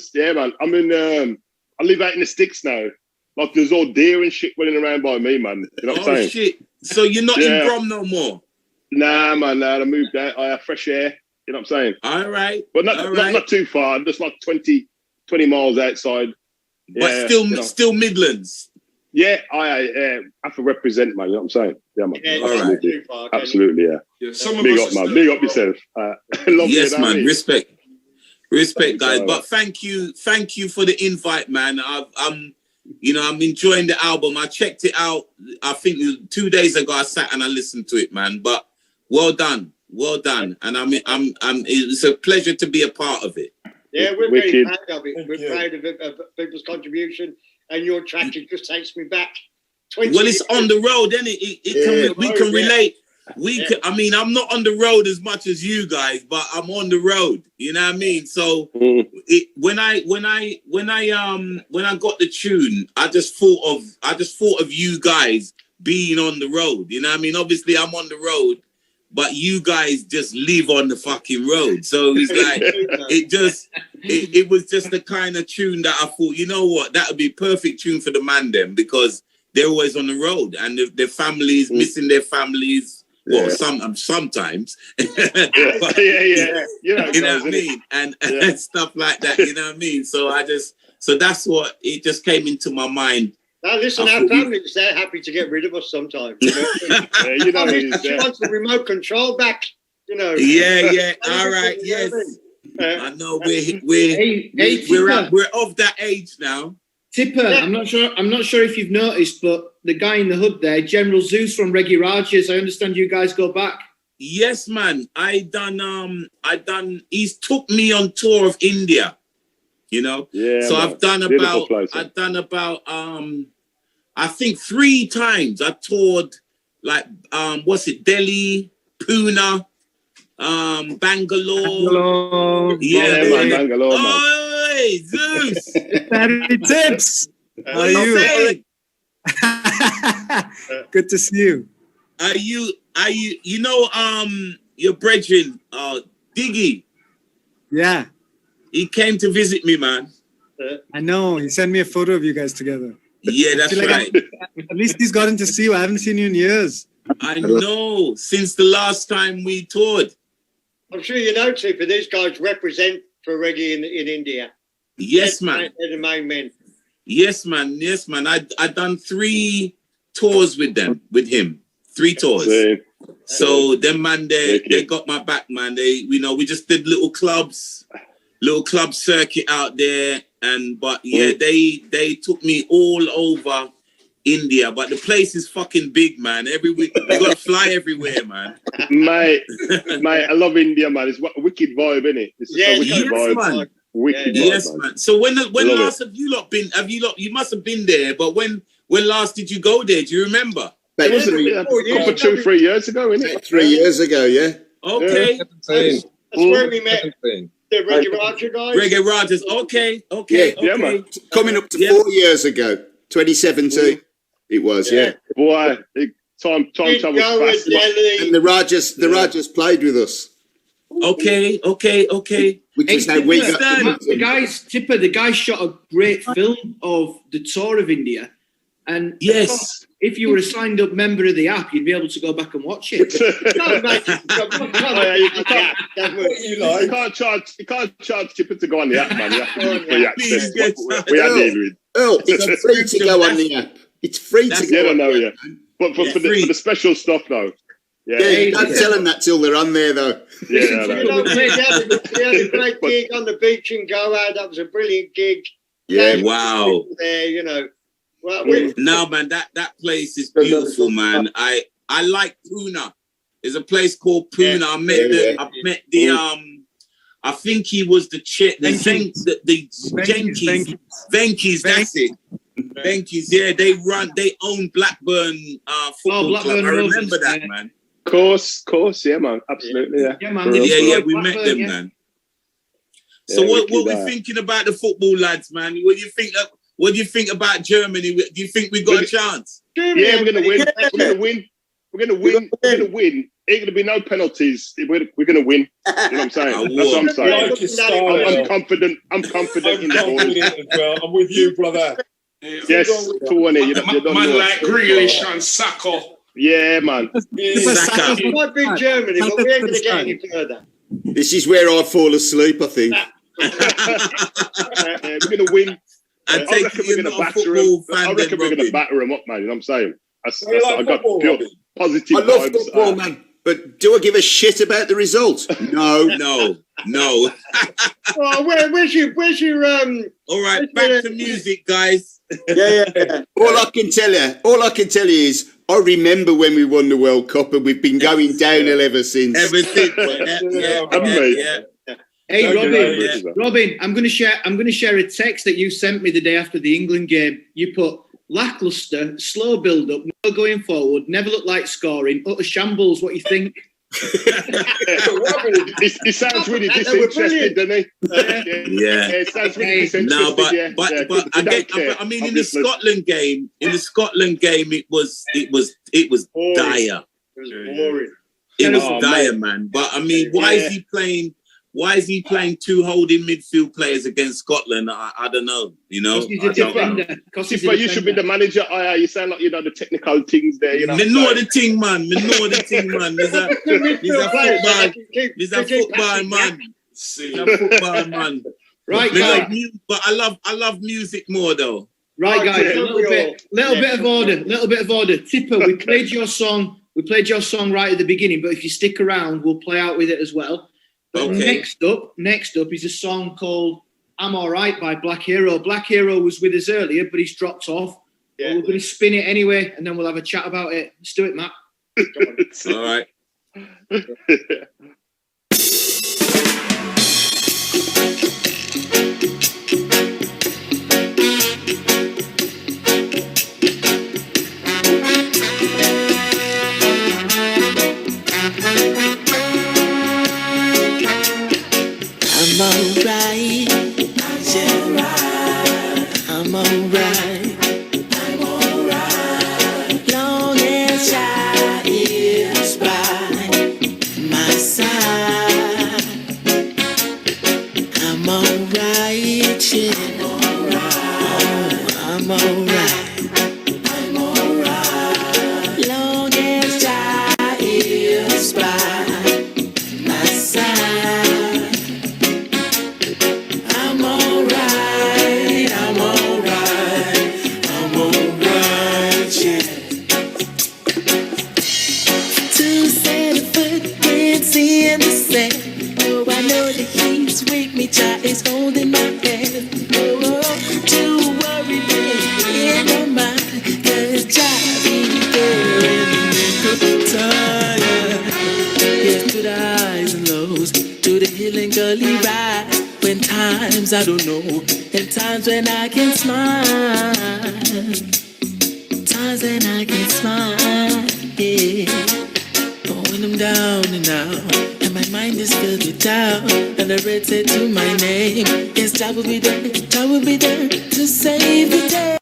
in. I live out in the sticks now. Like there's all deer and shit running around by me, man. You know what I'm saying? Shit. So you're not in Brom no more? Nah, man. I moved out. I have fresh air. You know what I'm saying? All right. But not too far. Just like 20 miles outside. But still Midlands. Yeah, I have to represent, man. You know what I'm saying? Yeah, man. Yeah, all right. Absolutely, yeah. Big up, man. Big up yourself. Yes, man. Respect, guys. But thank you for the invite, man. I'm enjoying the album. I checked it out. I think 2 days ago I sat and I listened to it, man. But well done, and it's a pleasure to be a part of it. Yeah, we're very proud of it. We're proud of people's contribution, and your track it just takes me back. Well, it's on the road, isn't it? We can relate. I mean, I'm not on the road as much as you guys, but I'm on the road. You know what I mean? So when I got the tune, I just thought of you guys being on the road. You know what I mean? Obviously, I'm on the road, but you guys just live on the fucking road. So it's like it was just the kind of tune that I thought, you know what, that would be a perfect tune for the man them, because they're always on the road and their families missing their families. Well, sometimes. You know what I mean? And stuff like that, you know what I mean? So that's what, it just came into my mind. Now listen, our families, they're happy to get rid of us sometimes. You know? She wants the remote control back, you know. Yeah. All right, yes. I know we're of that age now. Tippa, I'm not sure if you've noticed, but the guy in the hood there, General Zeus from Reggae Rajahs, I understand you guys go back. Yes, man. He's took me on tour of India, you know? Yeah. So I've done about I think 3 times I toured like Delhi, Pune, Bangalore. Yeah, man, Bangalore, man. Hey, Zeus! Saturday tips! How are you? Good to see you. Are you your brethren, Diggy? Yeah. He came to visit me, man. I know. He sent me a photo of you guys together. Yeah, that's right. At least he's gotten to see you. I haven't seen you in years. I know. Since the last time we toured. I'm sure you know, Tippa, these guys represent for reggae in India. Yes, man. They're the main men. Yes, man. I done 3 tours with him. 3 tours. So them man, they got my back, man. We just did little club circuit out there, they took me all over India, but the place is fucking big, man. Every week you gotta fly everywhere, man. Mate, I love India, man. It's a wicked vibe, isn't it? It's a wicked vibe. Man. Wicked vibe, man. So when last have you lot been? You must have been there, but when last did you go there? Do you remember? It was 2-3 years ago, isn't it? 3 years ago, yeah. Okay. That's where we met the Reggae Rajahs guys. Reggae Rajahs. Okay. Yeah, man. Coming up to 4 years ago, 2017. It was, yeah. Boy, time travels fast. And the Rajahs played with us. Okay. Which Hey, is how we got Tippa, the guy shot a great film of the tour of India. And yes, of course, if you were a signed up member of the app, you'd be able to go back and watch it. You can't charge Tippa to go on the app, man. You have to do free access. We are dealing with. Earl, it's free to go on the app. It's free to go. Yeah. But for the special stuff, though. Yeah, don't tell them that till they're on there, though. Yeah, We had a great gig on the beach in Goa. That was a brilliant gig. Yeah, wow. There, you know. Well, No, man, that place is beautiful, man. I like Pune. There's a place called Pune. I met the I think he was the Venkies, that's it. Venkies, yeah, they own Blackburn football club. I remember that, man. Of course, yeah, man, absolutely, yeah. Yeah, man. Yeah, we met them, man. So what we thinking about the football lads, man? What do you think about Germany? Do you think we got a chance? Yeah, we're gonna win. We're gonna win. Ain't gonna be no penalties. We're gonna win. You know what I'm saying? That's what I'm saying. I'm confident. I'm confident in the as well. I'm with you, brother. Yes, 20. Man like Grealish and Saka. Yeah, man. it might be Germany, but we ain't going to get any further. This is where I fall asleep, I think. We're going to win. I reckon we're going to batter them. I reckon we're going to batter them up, man. You know what I'm saying? I got pure positive I love vibes. football, man. But do I give a shit about the result? No. No. Oh, where's your All right, back to music, guys. Yeah. All I can tell you is I remember when we won the World Cup, and we've been going downhill ever since. Hey, Robin, I'm going to share a text that you sent me the day after the England game. You put lackluster, slow build up, no going forward, never looked like scoring, utter shambles. What you think? He sounds really disinterested, doesn't he? Yeah. It sounds really disinterested. No, but I mean, in the Scotland game, it was dire. It was boring. It was dire, man. But I mean, why is he playing? Why is he playing two holding midfield players against Scotland? I don't know. You know, he's a defender. But you should be the manager. You sound like you know the technical things there. You know, me know the thing, man. He's a football man. He's a football man. Right, guys. But I love music more though. Right, guys. A little bit of order. Tippa, we played your song right at the beginning. But if you stick around, we'll play out with it as well. But next up is a song called I'm Alright by Black Hero. Black Hero was with us earlier, but he's dropped off. Yeah. We're going to spin it anyway, and then we'll have a chat about it. Let's do it, Matt. All right. I'm alright. I'm alright. I'm alright. Long as I is by my side. I'm alright. Yeah. I'm alright. I'm alright. Long as I is by my side. Is holding my hand. To worry in my mind, 'cause Jah be there in the tired. Yes, to the highs and lows, to the hill and gully ride. When times I don't know, and times when I can smile. Times when I can smile, yeah. But when I'm down and out. My mind is filled with doubt, and the red said to my name, yes, Jah will be there to save the day.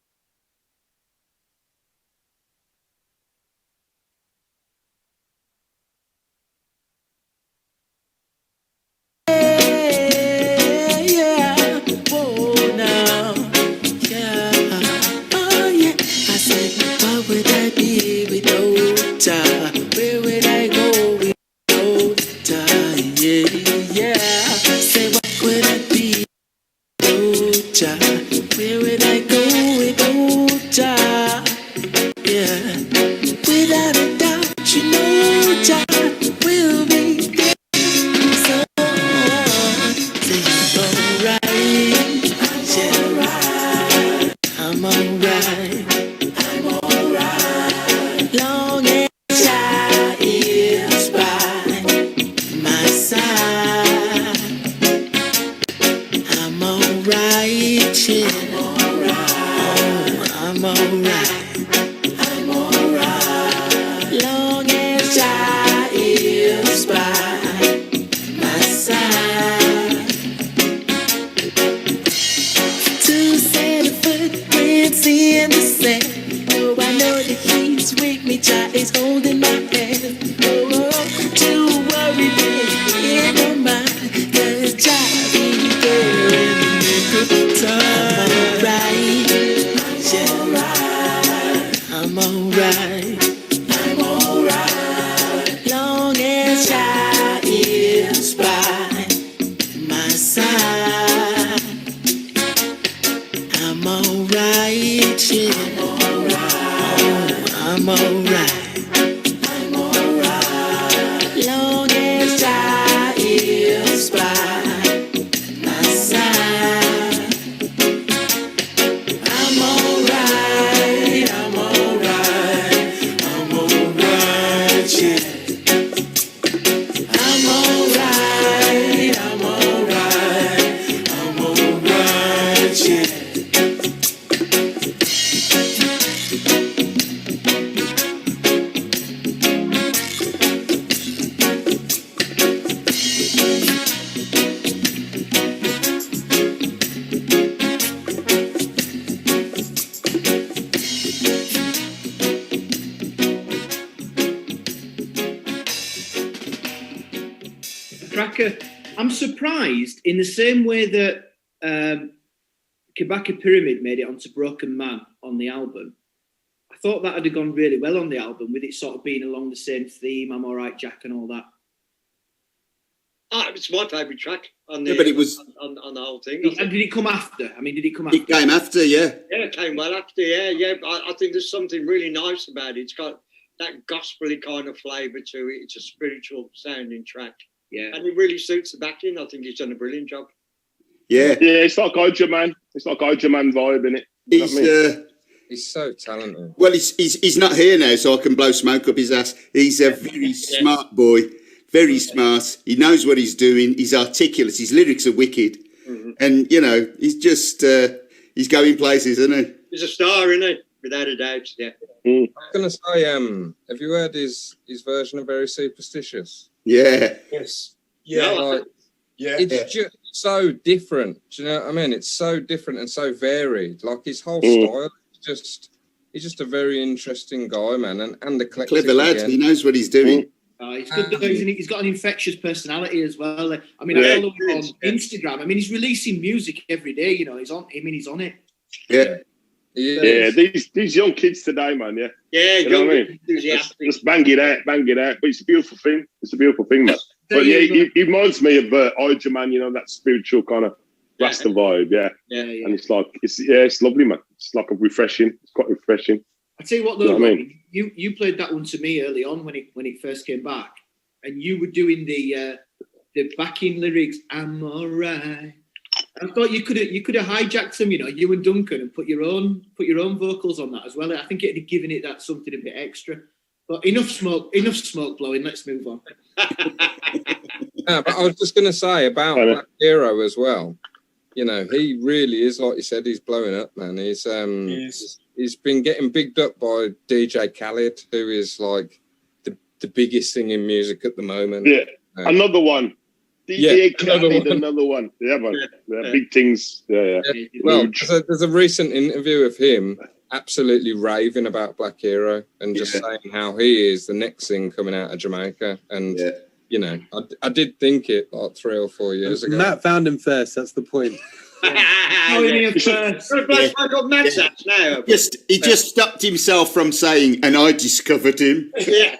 you know Jah will be there. So say I'm alright. I'm alright. Long as Jah is by my side, I'm alright. Yeah. I'm alright. I'm alright. Long as Jah is by my side. To set a footprints in the sand. Oh, I know that He's with me. Jah is holding my hand. Oh, to worry me in my mind, 'cause Jah is there in the nick of time. I'm alright. I'm alright. Long as Jah is by my side, I'm alright. Yeah. I'm alright. I'm alright. Long as Jah is by my side, I'm alright. I'm alright. I'm alright. Yeah. I'm alright. I'm alright. I'm alright. Yeah. Cracker. I'm surprised in the same way that Kabaka Pyramid made it onto Broken Man on the album. I thought that would have gone really well on the album with it sort of being along the same theme, I'm Alright Jack and all that. It's my favourite track on the, Yeah, but it was- on the whole thing. And did it come after? I mean, did it come after? It came after, yeah. Yeah, it came well after, yeah. I think there's something really nice about it. It's got that gospel-y kind of flavour to it. It's a spiritual sounding track. Yeah. And it really suits the backing. I think he's done a brilliant job. Yeah. Yeah, it's like Oja Man. It's like Oja Man vibe, innit? You know what I mean? He's so talented. Well, he's not here now, so I can blow smoke up his ass. He's a very smart boy, very smart. He knows what he's doing. He's articulate. His lyrics are wicked. Mm-hmm. And, you know, he's just, he's going places, isn't he? He's a star, isn't he? Without a doubt, yeah. I'm going to say, have you heard his version of Very Superstitious? Yeah. Yes. Yeah. Yeah. Like, Yeah. it's just so different. Do you know what I mean? It's so different and so varied. Like his whole style is he's just a very interesting guy, man. And eclectic. Clever lad. Again. He knows what he's doing. He's good though, isn't he? He's got an infectious personality as well. I mean, I follow him on Instagram. I mean, he's releasing music every day. You know, he's on it. Yeah. Yeah, these young kids today, man. Yeah. Yeah, you know what I mean? Just bang it out. But it's a beautiful thing. It's a beautiful thing, man. But yeah, he reminds me of Oja Man. You know, that spiritual kind of Rasta vibe. Yeah. And it's like it's lovely, man. It's like refreshing. It's quite refreshing. I tell you what, though, You know what I mean? you played that one to me early on when it first came back, and you were doing the backing lyrics. I'm alright. I thought you could have hijacked them, you know, you and Duncan, and put your own vocals on that as well. I think it'd have given it that something a bit extra. But enough smoke blowing. Let's move on. But I was just going to say about Black Hero as well. You know, he really is, like you said, he's blowing up, man. He's been getting bigged up by DJ Khaled, who is like the biggest thing in music at the moment. Yeah, another one. DJ Khaled, another one. Yeah, man. Yeah. Big things. Yeah. Well, there's a recent interview of him absolutely raving about Black Hero and just saying how he is the next thing coming out of Jamaica. And, you know, I did think it like 3 or 4 years ago. Matt found him first. That's the point. He just stopped himself from saying, and I discovered him. Yeah.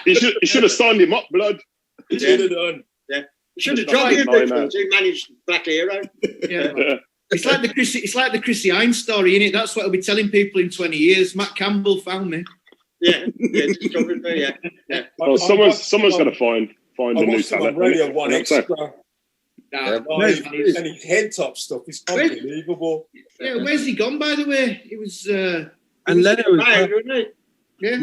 He should have signed him up, blood. He should have done. Yeah. He should have dropped him to manage Black Hero. Yeah. It's like the Chrissy Hines story, innit? That's what I'll be telling people in 20 years. Matt Campbell found me. Just drop it there, yeah. Well, someone's got to find I a new watched him on talent. Radio 1 Extra. Nice. And his head top stuff is unbelievable. Yeah, where's he gone, by the way? It was. And Leno as well. Yeah.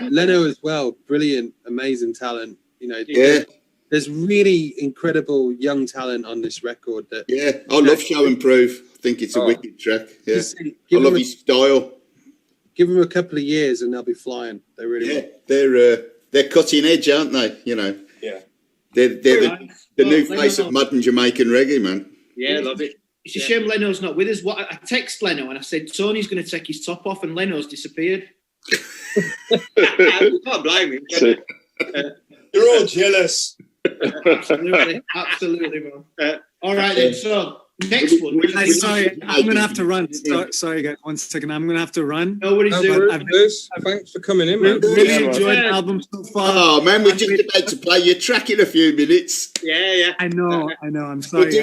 Leno as well. Brilliant, amazing talent. You know. Yeah. There's really incredible young talent on this record. That I love Show and Prove. I think it's a wicked track. Yeah, I love his style. Give them a couple of years and they'll be flying. They really will. They're cutting edge, aren't they? You know. Yeah. They're the new face of modern Jamaican reggae, man. Yeah, love it. It's a shame Leno's not with us. I text Leno and I said Tony's going to take his top off, and Leno's disappeared. You can't blame him. You're all jealous. Absolutely, man. All right, then. So next one. Sorry, I'm gonna have to run. Sorry, guys. 1 second. I'm gonna have to run. No worries. Thanks for coming in, man. Really enjoyed the album so far. Oh man, we're just about to play your track in a few minutes. Yeah. I know. I'm sorry.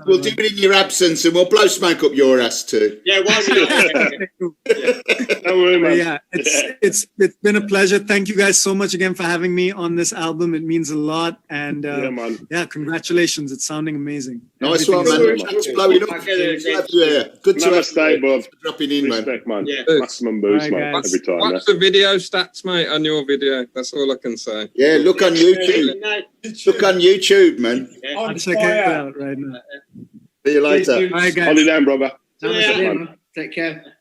We'll do it in your absence, and we'll blow smoke up your ass too. Yeah, Don't worry, man. Yeah, it's been a pleasure. Thank you guys so much again for having me on this album. It means a lot, and congratulations. It's sounding amazing. Nice one, man. Thanks for blowing up. Good to have stay, bud. Dropping in, Respect, man. Yeah. Maximum boost, man. Every time. Watch the video stats, mate, on your video. That's all I can say. Yeah, look on YouTube. Look on YouTube, man. I'll check it out right now. See you later. All right, guys. Hold it down, brother. Take care.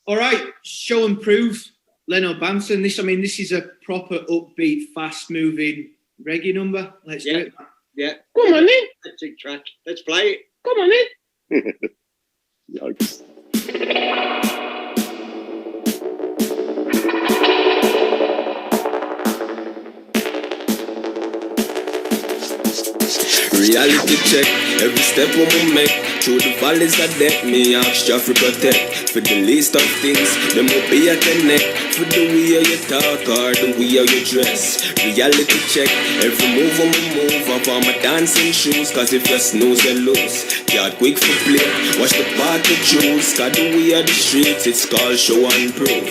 All right, Show and Prove, Leno Banton. This is a proper upbeat, fast-moving reggae number. Let's do it. Yeah. Come on, then. That's a track. Let's play it. Come on, then. Yikes. Reality check, every step we make. Through the valleys of death, me ask Jah for protect. For the least of things, them will be at the neck. For the way you talk or the way you dress. Reality check, every move on my move. Off on my dancing shoes, cause if you snooze you lose. Can't quick for play, watch the party choose. Cause the way of the streets, it's called show and prove.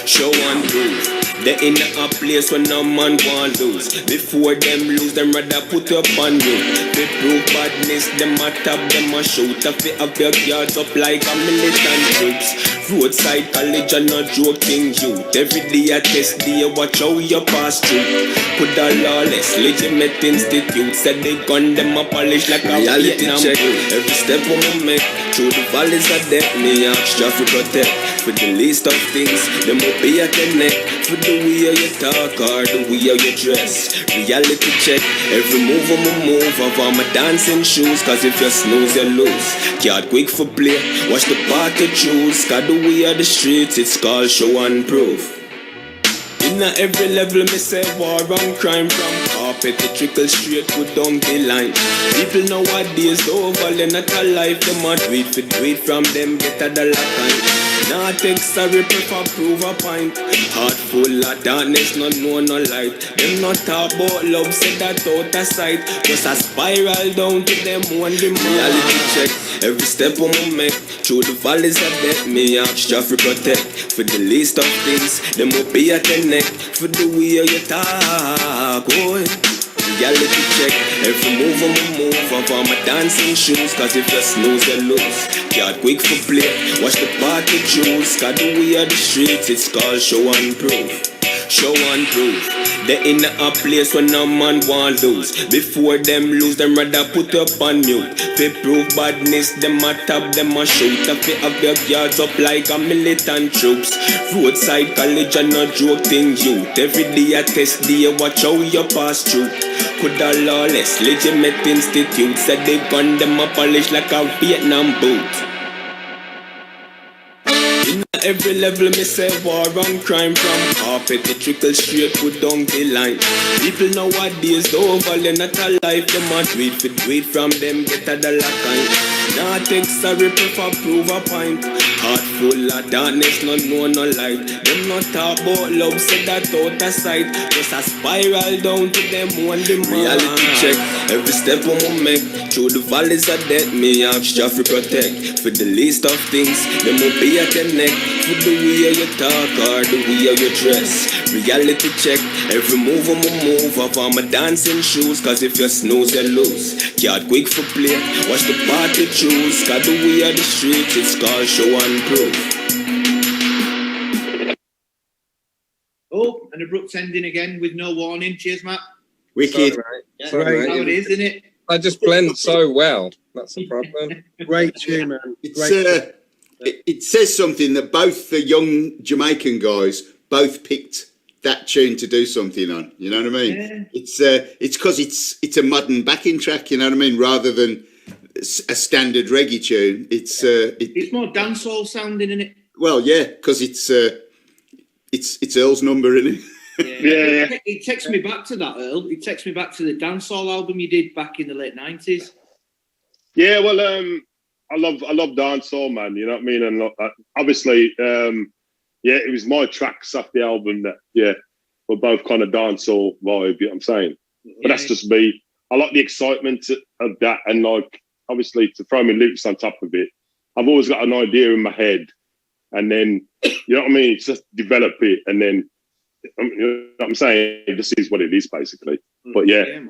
Show and prove. They in a place where no man want lose. Before them lose, them rather put up on you. They prove badness, them a tap, them a shoot. If they have your yards up like a militant troops. Roadside college and not joking youth. Every day a test day, watch how you pass through. Put a lawless, legitimate institute. Said they gun them a polish like a reality check. Every step we make, through the valleys of death, me ask Jah for protect. For the least of things, them will be at the neck. For the way you talk or the way you dress. Reality check, every move on my move. Of all my dancing shoes, cause if you snooze you lose. Can't quick for play, watch the party choose. Cause the way of the streets, it's called show and prove. In every level, me say war and crime. From carpet to trickle straight to down the line. People nowadays over, they're not alive. Them a do it from them, get a dollar kind. Not take sorry, prefer prove a point. Heart full of darkness, no light. Them not talk about love, say that out of sight. Just a spiral down to them one the reality check. Every step we make, through the valleys of death, me ask Jah for protect. For the least of things, them will be at the neck. For the way you talk, boy. Reality check, every move on my move. Of all my dancing shoes, cause if you snooze you lose. Can't quick for play, watch the party choose. Cause the way of the streets, it's called show and prove. Show and prove. They in a place where no man want lose. Before them lose, them rather put up on mute. They prove badness, them a tap, them a shoot. If they have their yards up like a militant troops. Roadside college and no joke thing youth. Every day a test day, watch how you pass through. Could a lawless, legitimate institute. Said they gun them a polish like a Vietnam boot. In every level, me say war and crime. From carpet to trickle straight to down the line. People nowadays over, they're not alive. Them a do it from them, get a dollar kind. Not take sorry, prefer prove a point. Heart full of darkness, no light. Them not talk about love, say that out of sight. Just a spiral down to them one the reality check, every step we make. Through the valleys of death, me ask Jah for protect. For the least of things, them will be at the neck. for the way you talk or the way you dress. Reality check, every move on my move off on my dancing shoes. Cause if you snooze, you lose. Can't quick for play, watch the party choose. Cause the way of the street, it's called show and prove. Oh, an abrupt ending again with no warning. Cheers, Matt. Wicked. Sorry, That's how it is, isn't it? I just blend so well. That's the problem. Great tune, man. It says something that both the young Jamaican guys both picked that tune to do something on. You know what I mean? Yeah. It's because it's a modern backing track. You know what I mean? Rather than a standard reggae tune. It's more dancehall sounding, isn't it? Well, yeah, because it's Earl's number, isn't it? Yeah. It takes me back to that, Earl. It takes me back to the dancehall album you did back in the late 90s. Yeah, well, I love dancehall, man. You know what I mean? And obviously, it was my tracks off the album that, were both kind of dancehall vibe. You know what I'm saying? But that's just me. I like the excitement of that, and like obviously to throw my lyrics on top of it. I've always got an idea in my head, and then you know what I mean. It's just develop it, and then you know what I'm saying. This is what it is, basically. But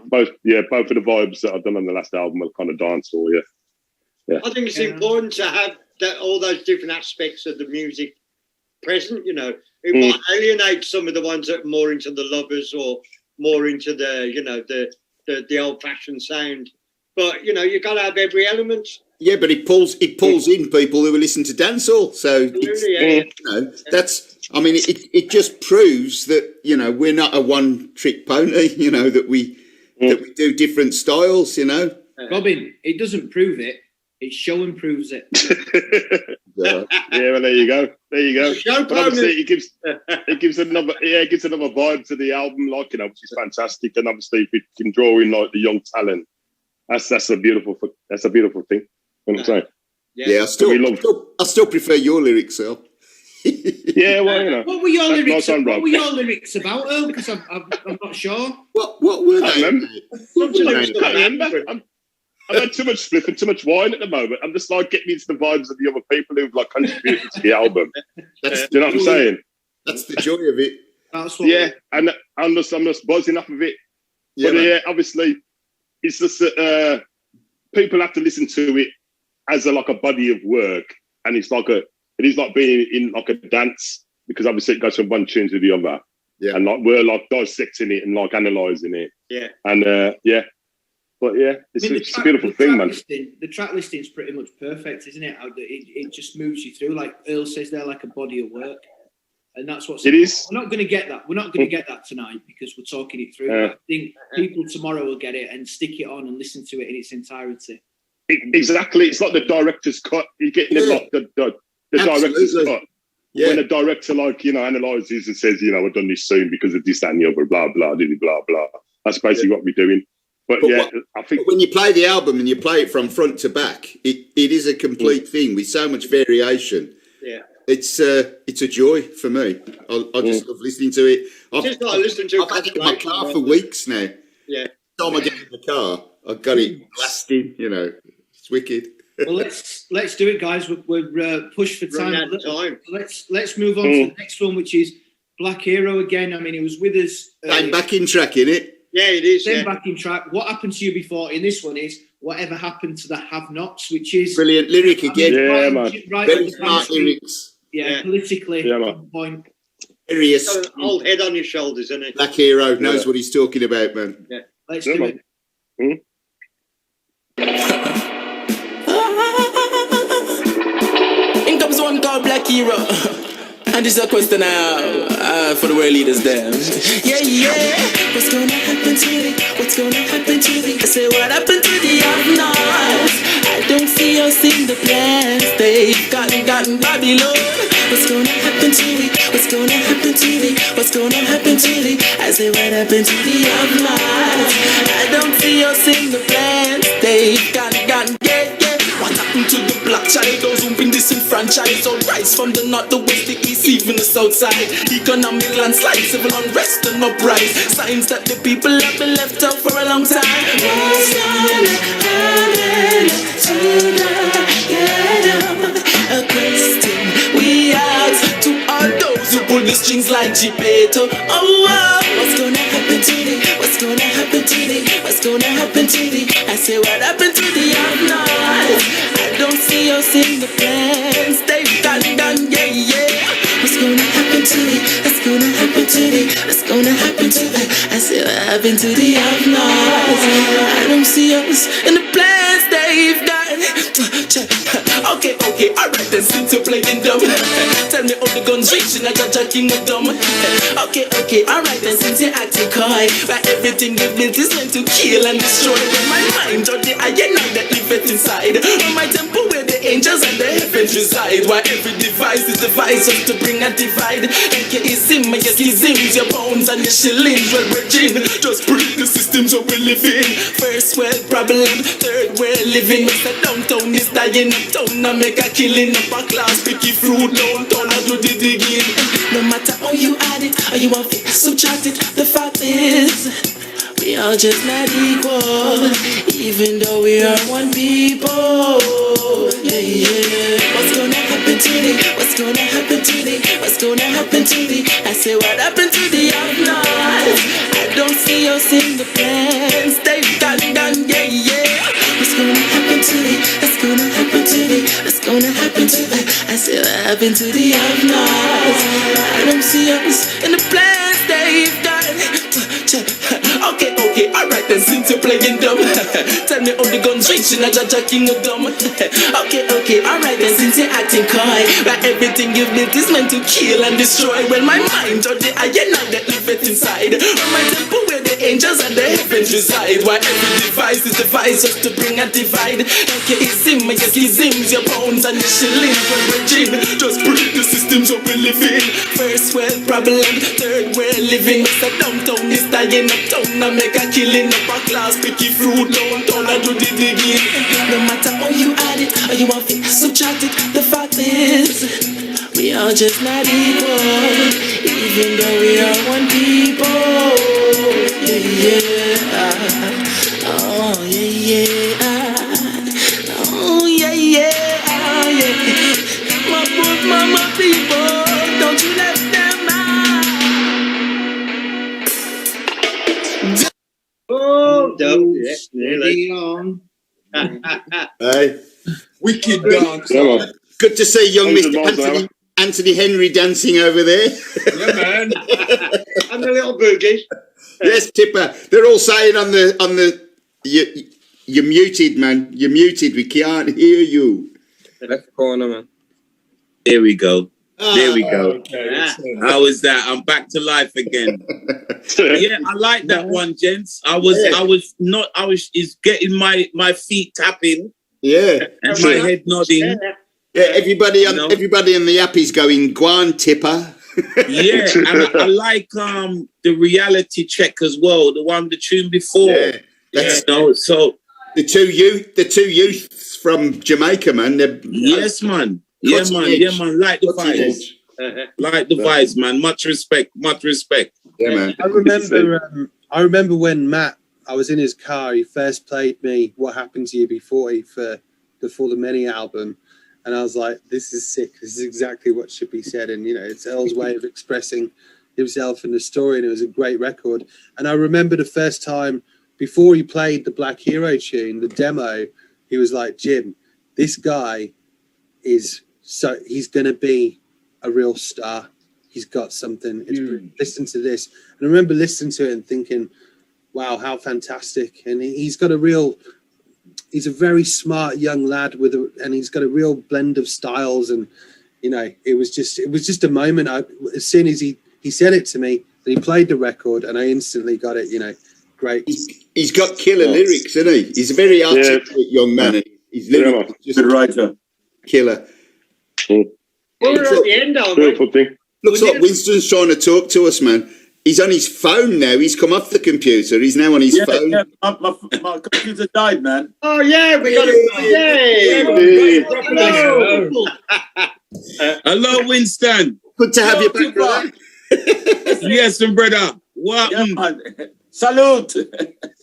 both of the vibes that I've done on the last album are kind of dancehall. Yeah. I think it's important to have all those different aspects of the music present. You know, it might alienate some of the ones that are more into the lovers or more into the old-fashioned sound. But you know, you got to have every element. Yeah, but it pulls in people who listen to dancehall. So that's. I mean, it just proves that we're not a one-trick pony. That we do different styles. Robin, it doesn't prove it. It show and proves it. Well, there you go. But obviously, it gives another vibe to the album, which is fantastic. And obviously, if it can draw in like the young talent, that's a beautiful thing. You know what I'm saying? Yeah, I still prefer your lyrics, Earl. Yeah, well, What were your lyrics? What were your lyrics about, Earl? Because I'm not sure. What were they? I can't remember. I've had too much spliff and too much wine at the moment. I'm just like getting into the vibes of the other people who've like contributed to the album. Do you know what I'm saying? That's the joy of it. And I'm just buzzing off of it. But obviously, it's just that people have to listen to it as a body of work, and it is like being in like a dance, because obviously it goes from one tune to the other. Yeah, and we're like dissecting it and like analysing it. Yeah, and But it's a beautiful thing, man. The track listing is pretty much perfect, isn't it? It just moves you through, like Earl says, they're like a body of work, and that's what it is. We're not going to get that. We're not going to get that tonight because we're talking it through. I think people tomorrow will get it and stick it on and listen to it in its entirety. Exactly, it's like the director's cut. You're getting the director's cut. Yeah. When a director analyses and says, we've done this soon because of this, that, and the other, blah blah, blah blah. That's basically what we're doing. But I think when you play the album and you play it from front to back, it is a complete thing with so much variation. Yeah, it's a joy for me. I just love listening to it. I've had it in my car for weeks now. Yeah. Every time I get in the car, I've got it blasting. It's wicked. Well, let's do it, guys. We're pushed for time. Let's move on to the next one, which is Black Hero again. I mean, he was with us. Same backing track, innit? Yeah, it is. Same backing track. What happened to you before? In this one is Whatever Happened to the Have-Nots, which is brilliant lyric again. Yeah, man. Very smart lyrics. Yeah, politically on point. Serious. Old head on your shoulders, isn't it? Black Hero knows what he's talking about, man. Yeah, let's do it. In comes one called Black Hero. And this is a question now for the world leaders there. Yeah. What's gonna happen to me? What's gonna happen to me? I say, what happened to the have-nots? I don't see us in the plans. They've gotten Babylon. What's gonna happen to me? What's gonna happen to me? What's gonna happen to me? I say, what happened to the have-nots? I don't see us in the plans. They've gotten What happened to the black child? Those who've been disenfranchised. All rise from the north, the west, the east, even the south side. Economic landslide, civil unrest and uprising. Signs that the people have been left out for a long time. What's gonna happen to the ghetto? A question we ask pull the strings like Gepetto. Oh, what's gonna happen today? What's gonna happen today? What's gonna happen today? I say, what happened to the night? I don't see us in the plans. They've done, yeah. What's gonna happen today? What's gonna happen today? What's gonna happen today? I say, what happened to the night? I don't see us in the plans they've done. Okay, alright then, since you're playing dumb, tell me all the guns reaching at Jaja Kingdom. Okay, alright then, since you're acting coy, why everything you built is meant to kill and destroy. When my mind or the I know that live it inside, on my temple where the angels and the heavens reside. Why every device is devised to bring a divide. Like my schisms, your bones and your shillings. Well, Virgin, just break the systems that we live in. First world problem, third world living. Mr. Downtown is dying uptown. I make a killing up a class, picky fruit downtown. I do the digging. No matter how you add it, or you want to subtract it, the fact is, we are just not equal, even though we are one people. Yeah. What's gonna happen today? What's gonna happen today? What's gonna happen today? I say, what happened to the night? I don't see us in the plans. They've done, yeah. What's gonna happen today? What's gonna happen today? What's gonna happen today? I say, what happened to the night? I don't see us in the plans. They've done. Okay, alright then, since you're playing dumb, tell me all the guns reaching at Jaja Kingdom. Okay, alright then, since you're acting coy, why everything you've built is meant to kill and destroy. Well, my mind or the I know that live it inside, on my temple where the angels and the heavens reside. Why every device is devised just to bring a divide. Like your schisms, your bones and your shillings. Well, Virgin, just break the systems that we live in. First world problem, third world living. Mr. Downtown is dying uptown. I make a killing up a class, picky fruit downtown. I do the digging. No matter how you add it, or you want to subtract it, the fact is, we are just not equal, even though we are one people. Yeah. Oh yeah. Oh yeah. My poor mama people, don't you let them out. Oh, don't. Hey. Wicked dance. Good to see young Mr. Anthony Henry dancing over there. Yeah, man. And the little boogie. Yes, Tipper. They're all saying on the you're muted, man. You're muted. We can't hear you. Left corner, man. There we go. There we go. Okay, How is that? I'm back to life again. Yeah, I like that one, gents. I was getting my feet tapping. Yeah. And my head nodding. Yeah, everybody on the app is going, go on, Tipper. Yeah, and I like the reality check as well, the one the tune before. Yeah, so the two youths from Jamaica, man. Yes, man. Yeah, man. Like the vibes. Like the vibes, man. Much respect. Yeah, man. I remember when Matt, I was in his car, he first played me What Happened to UB40 for the Many album. And I was like, this is sick. This is exactly what should be said. And, it's Earl's way of expressing himself in the story. And it was a great record. And I remember the first time, before he played the Black Hero tune, the demo, he was like, Jim, this guy he's going to be a real star. He's got something. Listen to this. And I remember listening to it and thinking, wow, how fantastic. And he's a very smart young lad and he's got a real blend of styles. And, it was just a moment. As soon as he said it to me, he played the record and I instantly got it, great. He's got killer lyrics, isn't he? He's a very articulate young man. And he's literally just a writer. Killer. We're at the end, aren't we? Looks like Winston's trying to talk to us, man. He's on his phone now. He's come off the computer. He's now on his phone. Yeah. My computer died, man. Oh, yeah, we got it. Hello, Winston. Good to have you back, brother. Yes, brother. What? Salute.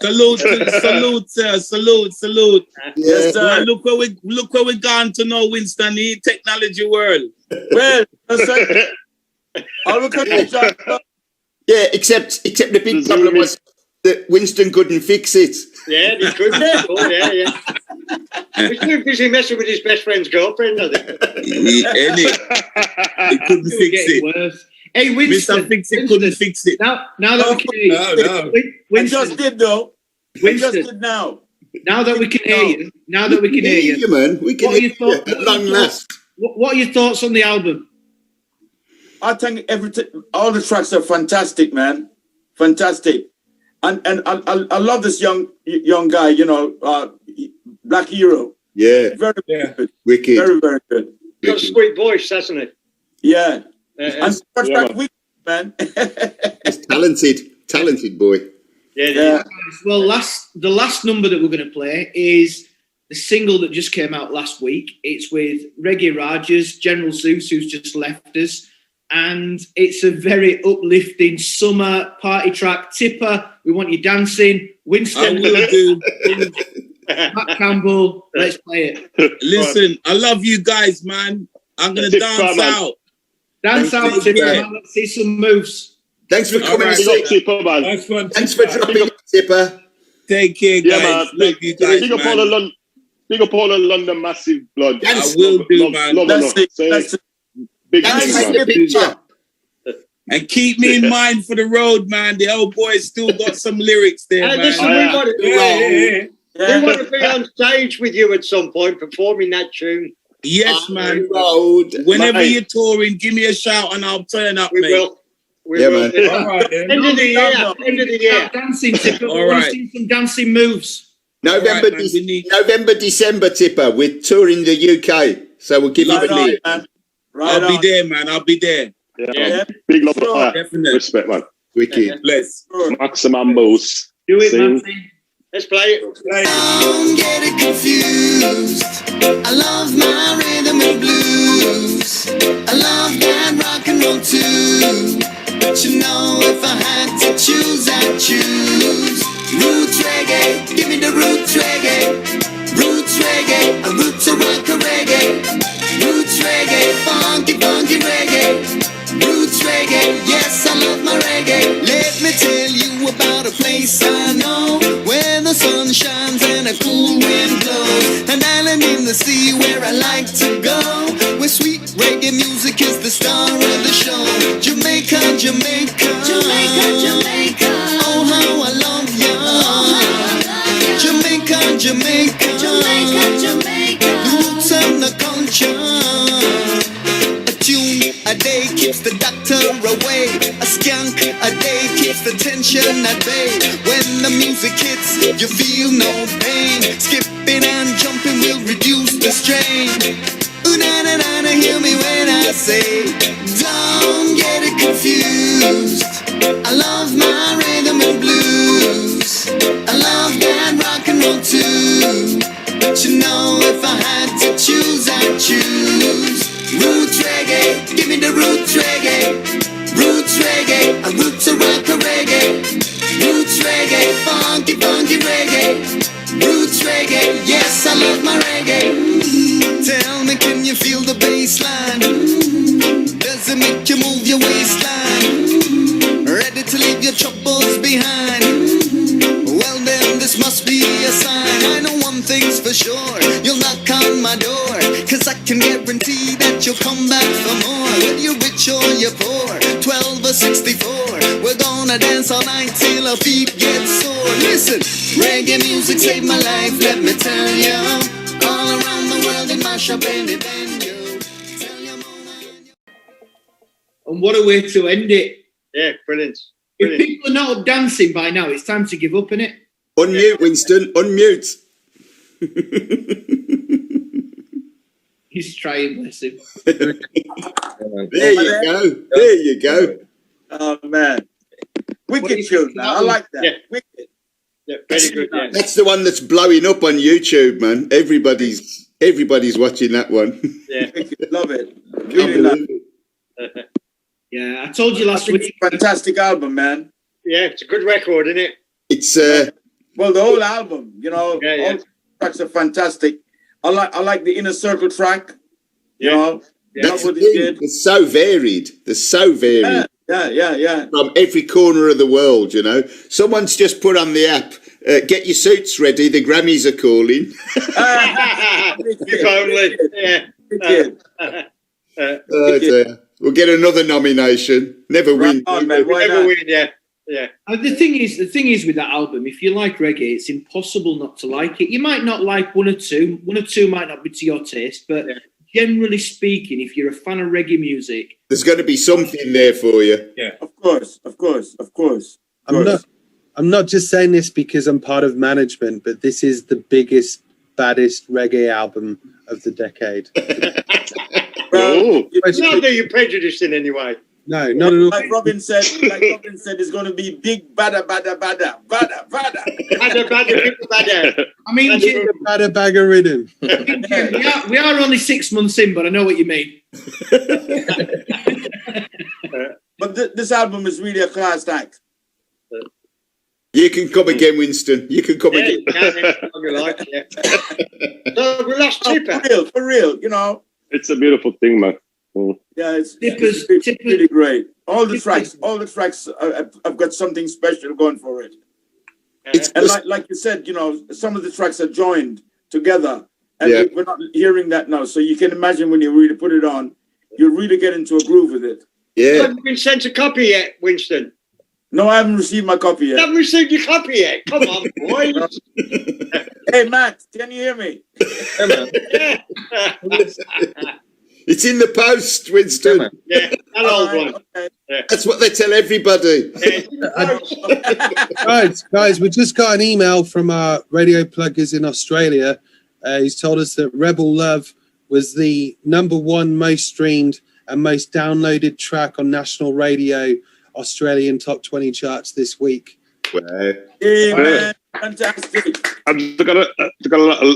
Salute, sir. Salute. Yes, sir. Look where we gone to now, Winston, the technology world. Well, Yeah, except the big problem was that Winston couldn't fix it. Yeah, he couldn't. Oh, yeah. He's too busy messing with his best friend's girlfriend, I think. He couldn't fix it. Worse. Hey, Winston, couldn't fix it. Now that we can hear you. No. Winston, I just did though. Winston, I just did now. Now that we can hear you. Now that we can hear you. Man. We can hear you at long last. What are your thoughts on the album? I think all the tracks are fantastic, man. Fantastic. And I love this young guy, Black Hero. Yeah. Very good. Wicked. Very, very good. He's got a sweet voice, hasn't he? Yeah. And wicked, man. He's talented boy. Yeah. Well, the last number that we're going to play is the single that just came out last week. It's with Reggae Rajahs, General Zeus, who's just left us. And it's a very uplifting summer party track. Tippa, we want you dancing. Winston, I will do. Matt Campbell, let's play it. Listen, I love you guys, man. I'm going to dance out. Dance out, Tippa, man. Let's see some moves. Thanks for coming. Tippa, man. Thanks for dropping Tippa. Take care, guys. Man. Love you guys, Big up all the London massive blood. I will do, man. Big picture. And keep me in mind for the road, man. The old boy's still got some lyrics there, man. Listen, we want to be on stage with you at some point performing that tune. Yes, man. Road. Whenever you're touring, give me a shout and I'll turn up, mate. We will. Man. All right, end of the year. Dancing, Tippa. All right. See some dancing moves. November, December, Tippa. We're touring the UK, so we'll give you a lead. I'll be there, man. I'll be there. Yeah. Big love for that. Definitely. Respect, man. Wicked. Bless. Maximum boost. Do it, Matty. Let's play it. Don't get it confused. I love my rhythm and blues. I love that rock and roll too. But you know, if I had to choose, I'd choose roots reggae. Give me the roots reggae. Roots reggae. A root to rock a reggae. Roots reggae. Funky, funky reggae. Roots reggae. Yes, I love my reggae. Let me tell you about a place I know, where the sun shines and a cool wind blows. An island in the sea where I like to go, where sweet reggae music is the star of the show. Jamaica, Jamaica, Jamaica, Jamaica. Oh, how I love ya. Jamaica, Jamaica, Jamaica, Jamaica. The roots and the culture. A tune a day keeps the doctor away. A skank a day keeps the tension at bay. When the music hits, you feel no pain. Skipping and jumping will reduce the strain. Ooh, na na na na, hear me when I say, don't get it confused. I love my rhythm and blues. I love that rock and roll too. But you know, if I had to choose, I'd choose roots reggae. Give me the roots reggae. Roots reggae. A root to rock a reggae. Roots reggae. Funky, funky reggae. Roots reggae. Yes, I love my reggae. Tell me, can you feel the bass line? Does it make you move your waistline? Ready to leave your troubles behind? Well then, this must be a sign. I know one thing's for sure, you'll knock on my door, 'cause I can guarantee that you'll come back for more. Whether you're rich or you're poor, 12 or 64, we're gonna dance all night till our feet get sore. Listen, reggae music saved my life, let me tell you. All around the world in my shop and it bend you. Tell your mama. And what a way to end it. Yeah, brilliant. If people are not dancing by now, it's time to give up, innit? Unmute, Winston. Unmute. He's trying, bless him. There you go. There you go. Oh, man. Wicked tune, man. I like that. Yeah. Wicked. Yeah, very good. Yeah. That's the one that's blowing up on YouTube, man. Everybody's watching that one. Yeah. Love it. Really love it. Yeah, I told you last week. Fantastic album, man. Yeah, it's a good record, isn't it? It's well, the whole album, you know, all the tracks are fantastic. I like the Inner Circle track. You know, That's the thing. They're so varied. They're so varied. Yeah. From every corner of the world, you know. Someone's just put on the app, get your suits ready, the Grammys are calling. If only. We'll get another nomination. Never win. Never win, yeah. The thing is with that album, if you like reggae, it's impossible not to like it. You might not like one or two might not be to your taste, but generally speaking, if you're a fan of reggae music, there's going to be something there for you. Yeah, of course. I'm not just saying this because I'm part of management, but this is the biggest, baddest reggae album of the decade. Well, not that you're prejudiced in any way. No, not at all. Like Robin said, it's going to be big bada. Bigga Baggariddim. I mean, Bigga Baggariddim. we are only 6 months in, but I know what you mean. But this album is really a class act. You can come again, Winston. You can come again. So we lost Tippa. For real, you know. It's a beautiful thing, man. Yeah, it's really great. All the tracks, I've got something special going for it. And like you said, you know, some of the tracks are joined together, and we're not hearing that now. So you can imagine when you really put it on, you really get into a groove with it. Yeah. Have you been sent a copy yet, Winston? No, I haven't received my copy yet. You haven't received your copy yet? Come on, boy. Hey, Matt, can you hear me? It's in the post, Winston. Yeah, that old one. Okay. Yeah. That's what they tell everybody. Guys, we just got an email from our radio pluggers in Australia. He's told us that Rebel Love was the #1 most streamed and most downloaded track on national radio Australian top 20 charts this week. Hey, man. Fantastic. I've got a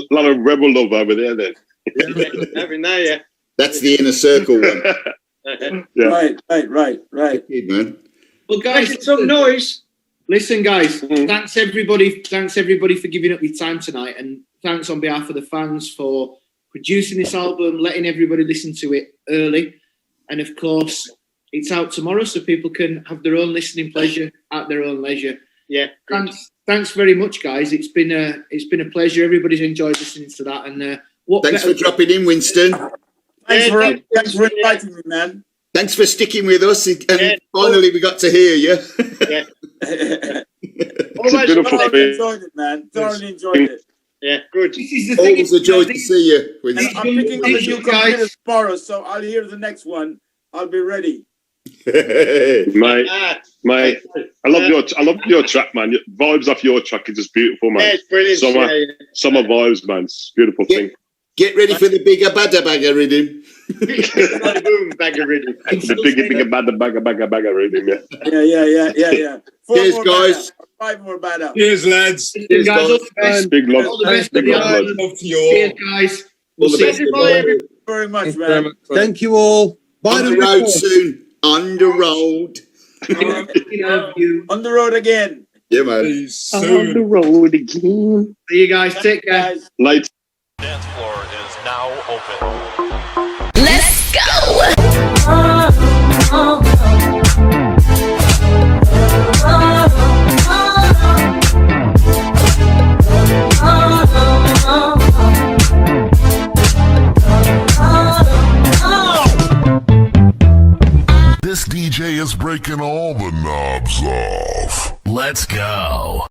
lot of Rebel Love over there then. Every now, yeah. That's the inner circle one. Right. Good, man. Well, guys, make some noise. Listen, guys, thanks everybody for giving up your time tonight, and thanks on behalf of the fans for producing this album, letting everybody listen to it early, and of course, it's out tomorrow, so people can have their own listening pleasure at their own leisure. Yeah. Thanks very much, guys. It's been a pleasure. Everybody's enjoyed listening to that, and thanks for dropping in, Winston. Thanks for inviting me, man. Thanks for sticking with us, and finally we got to hear you. Yeah. Thoroughly enjoyed it, man. Thoroughly enjoyed it. Yeah, good. Always a joy to see you, Winston. I'm picking up a new computer tomorrow, so I'll hear the next one. I'll be ready. Mate, I love your track, man. Vibes off your track is just beautiful, man. Yeah, it's brilliant. Summer vibes, man. It's a beautiful thing. Get ready for the Bigga Baggariddim. Boom, Baggariddim. The bigger Baggariddim, Yeah. Cheers, guys. 5 more bad. Cheers, lads. Cheers, guys. All the best. Big love. All the best. Big love. Love to you all. Cheers, guys. All the best. Thank you very much, man. Thank you all. Bye. On the road soon. On the road. On the road again. Yeah, man. On the road again. See you guys. Take care. Light. Dance floor is now open. Let's go! This DJ is breaking all the knobs off. Let's go.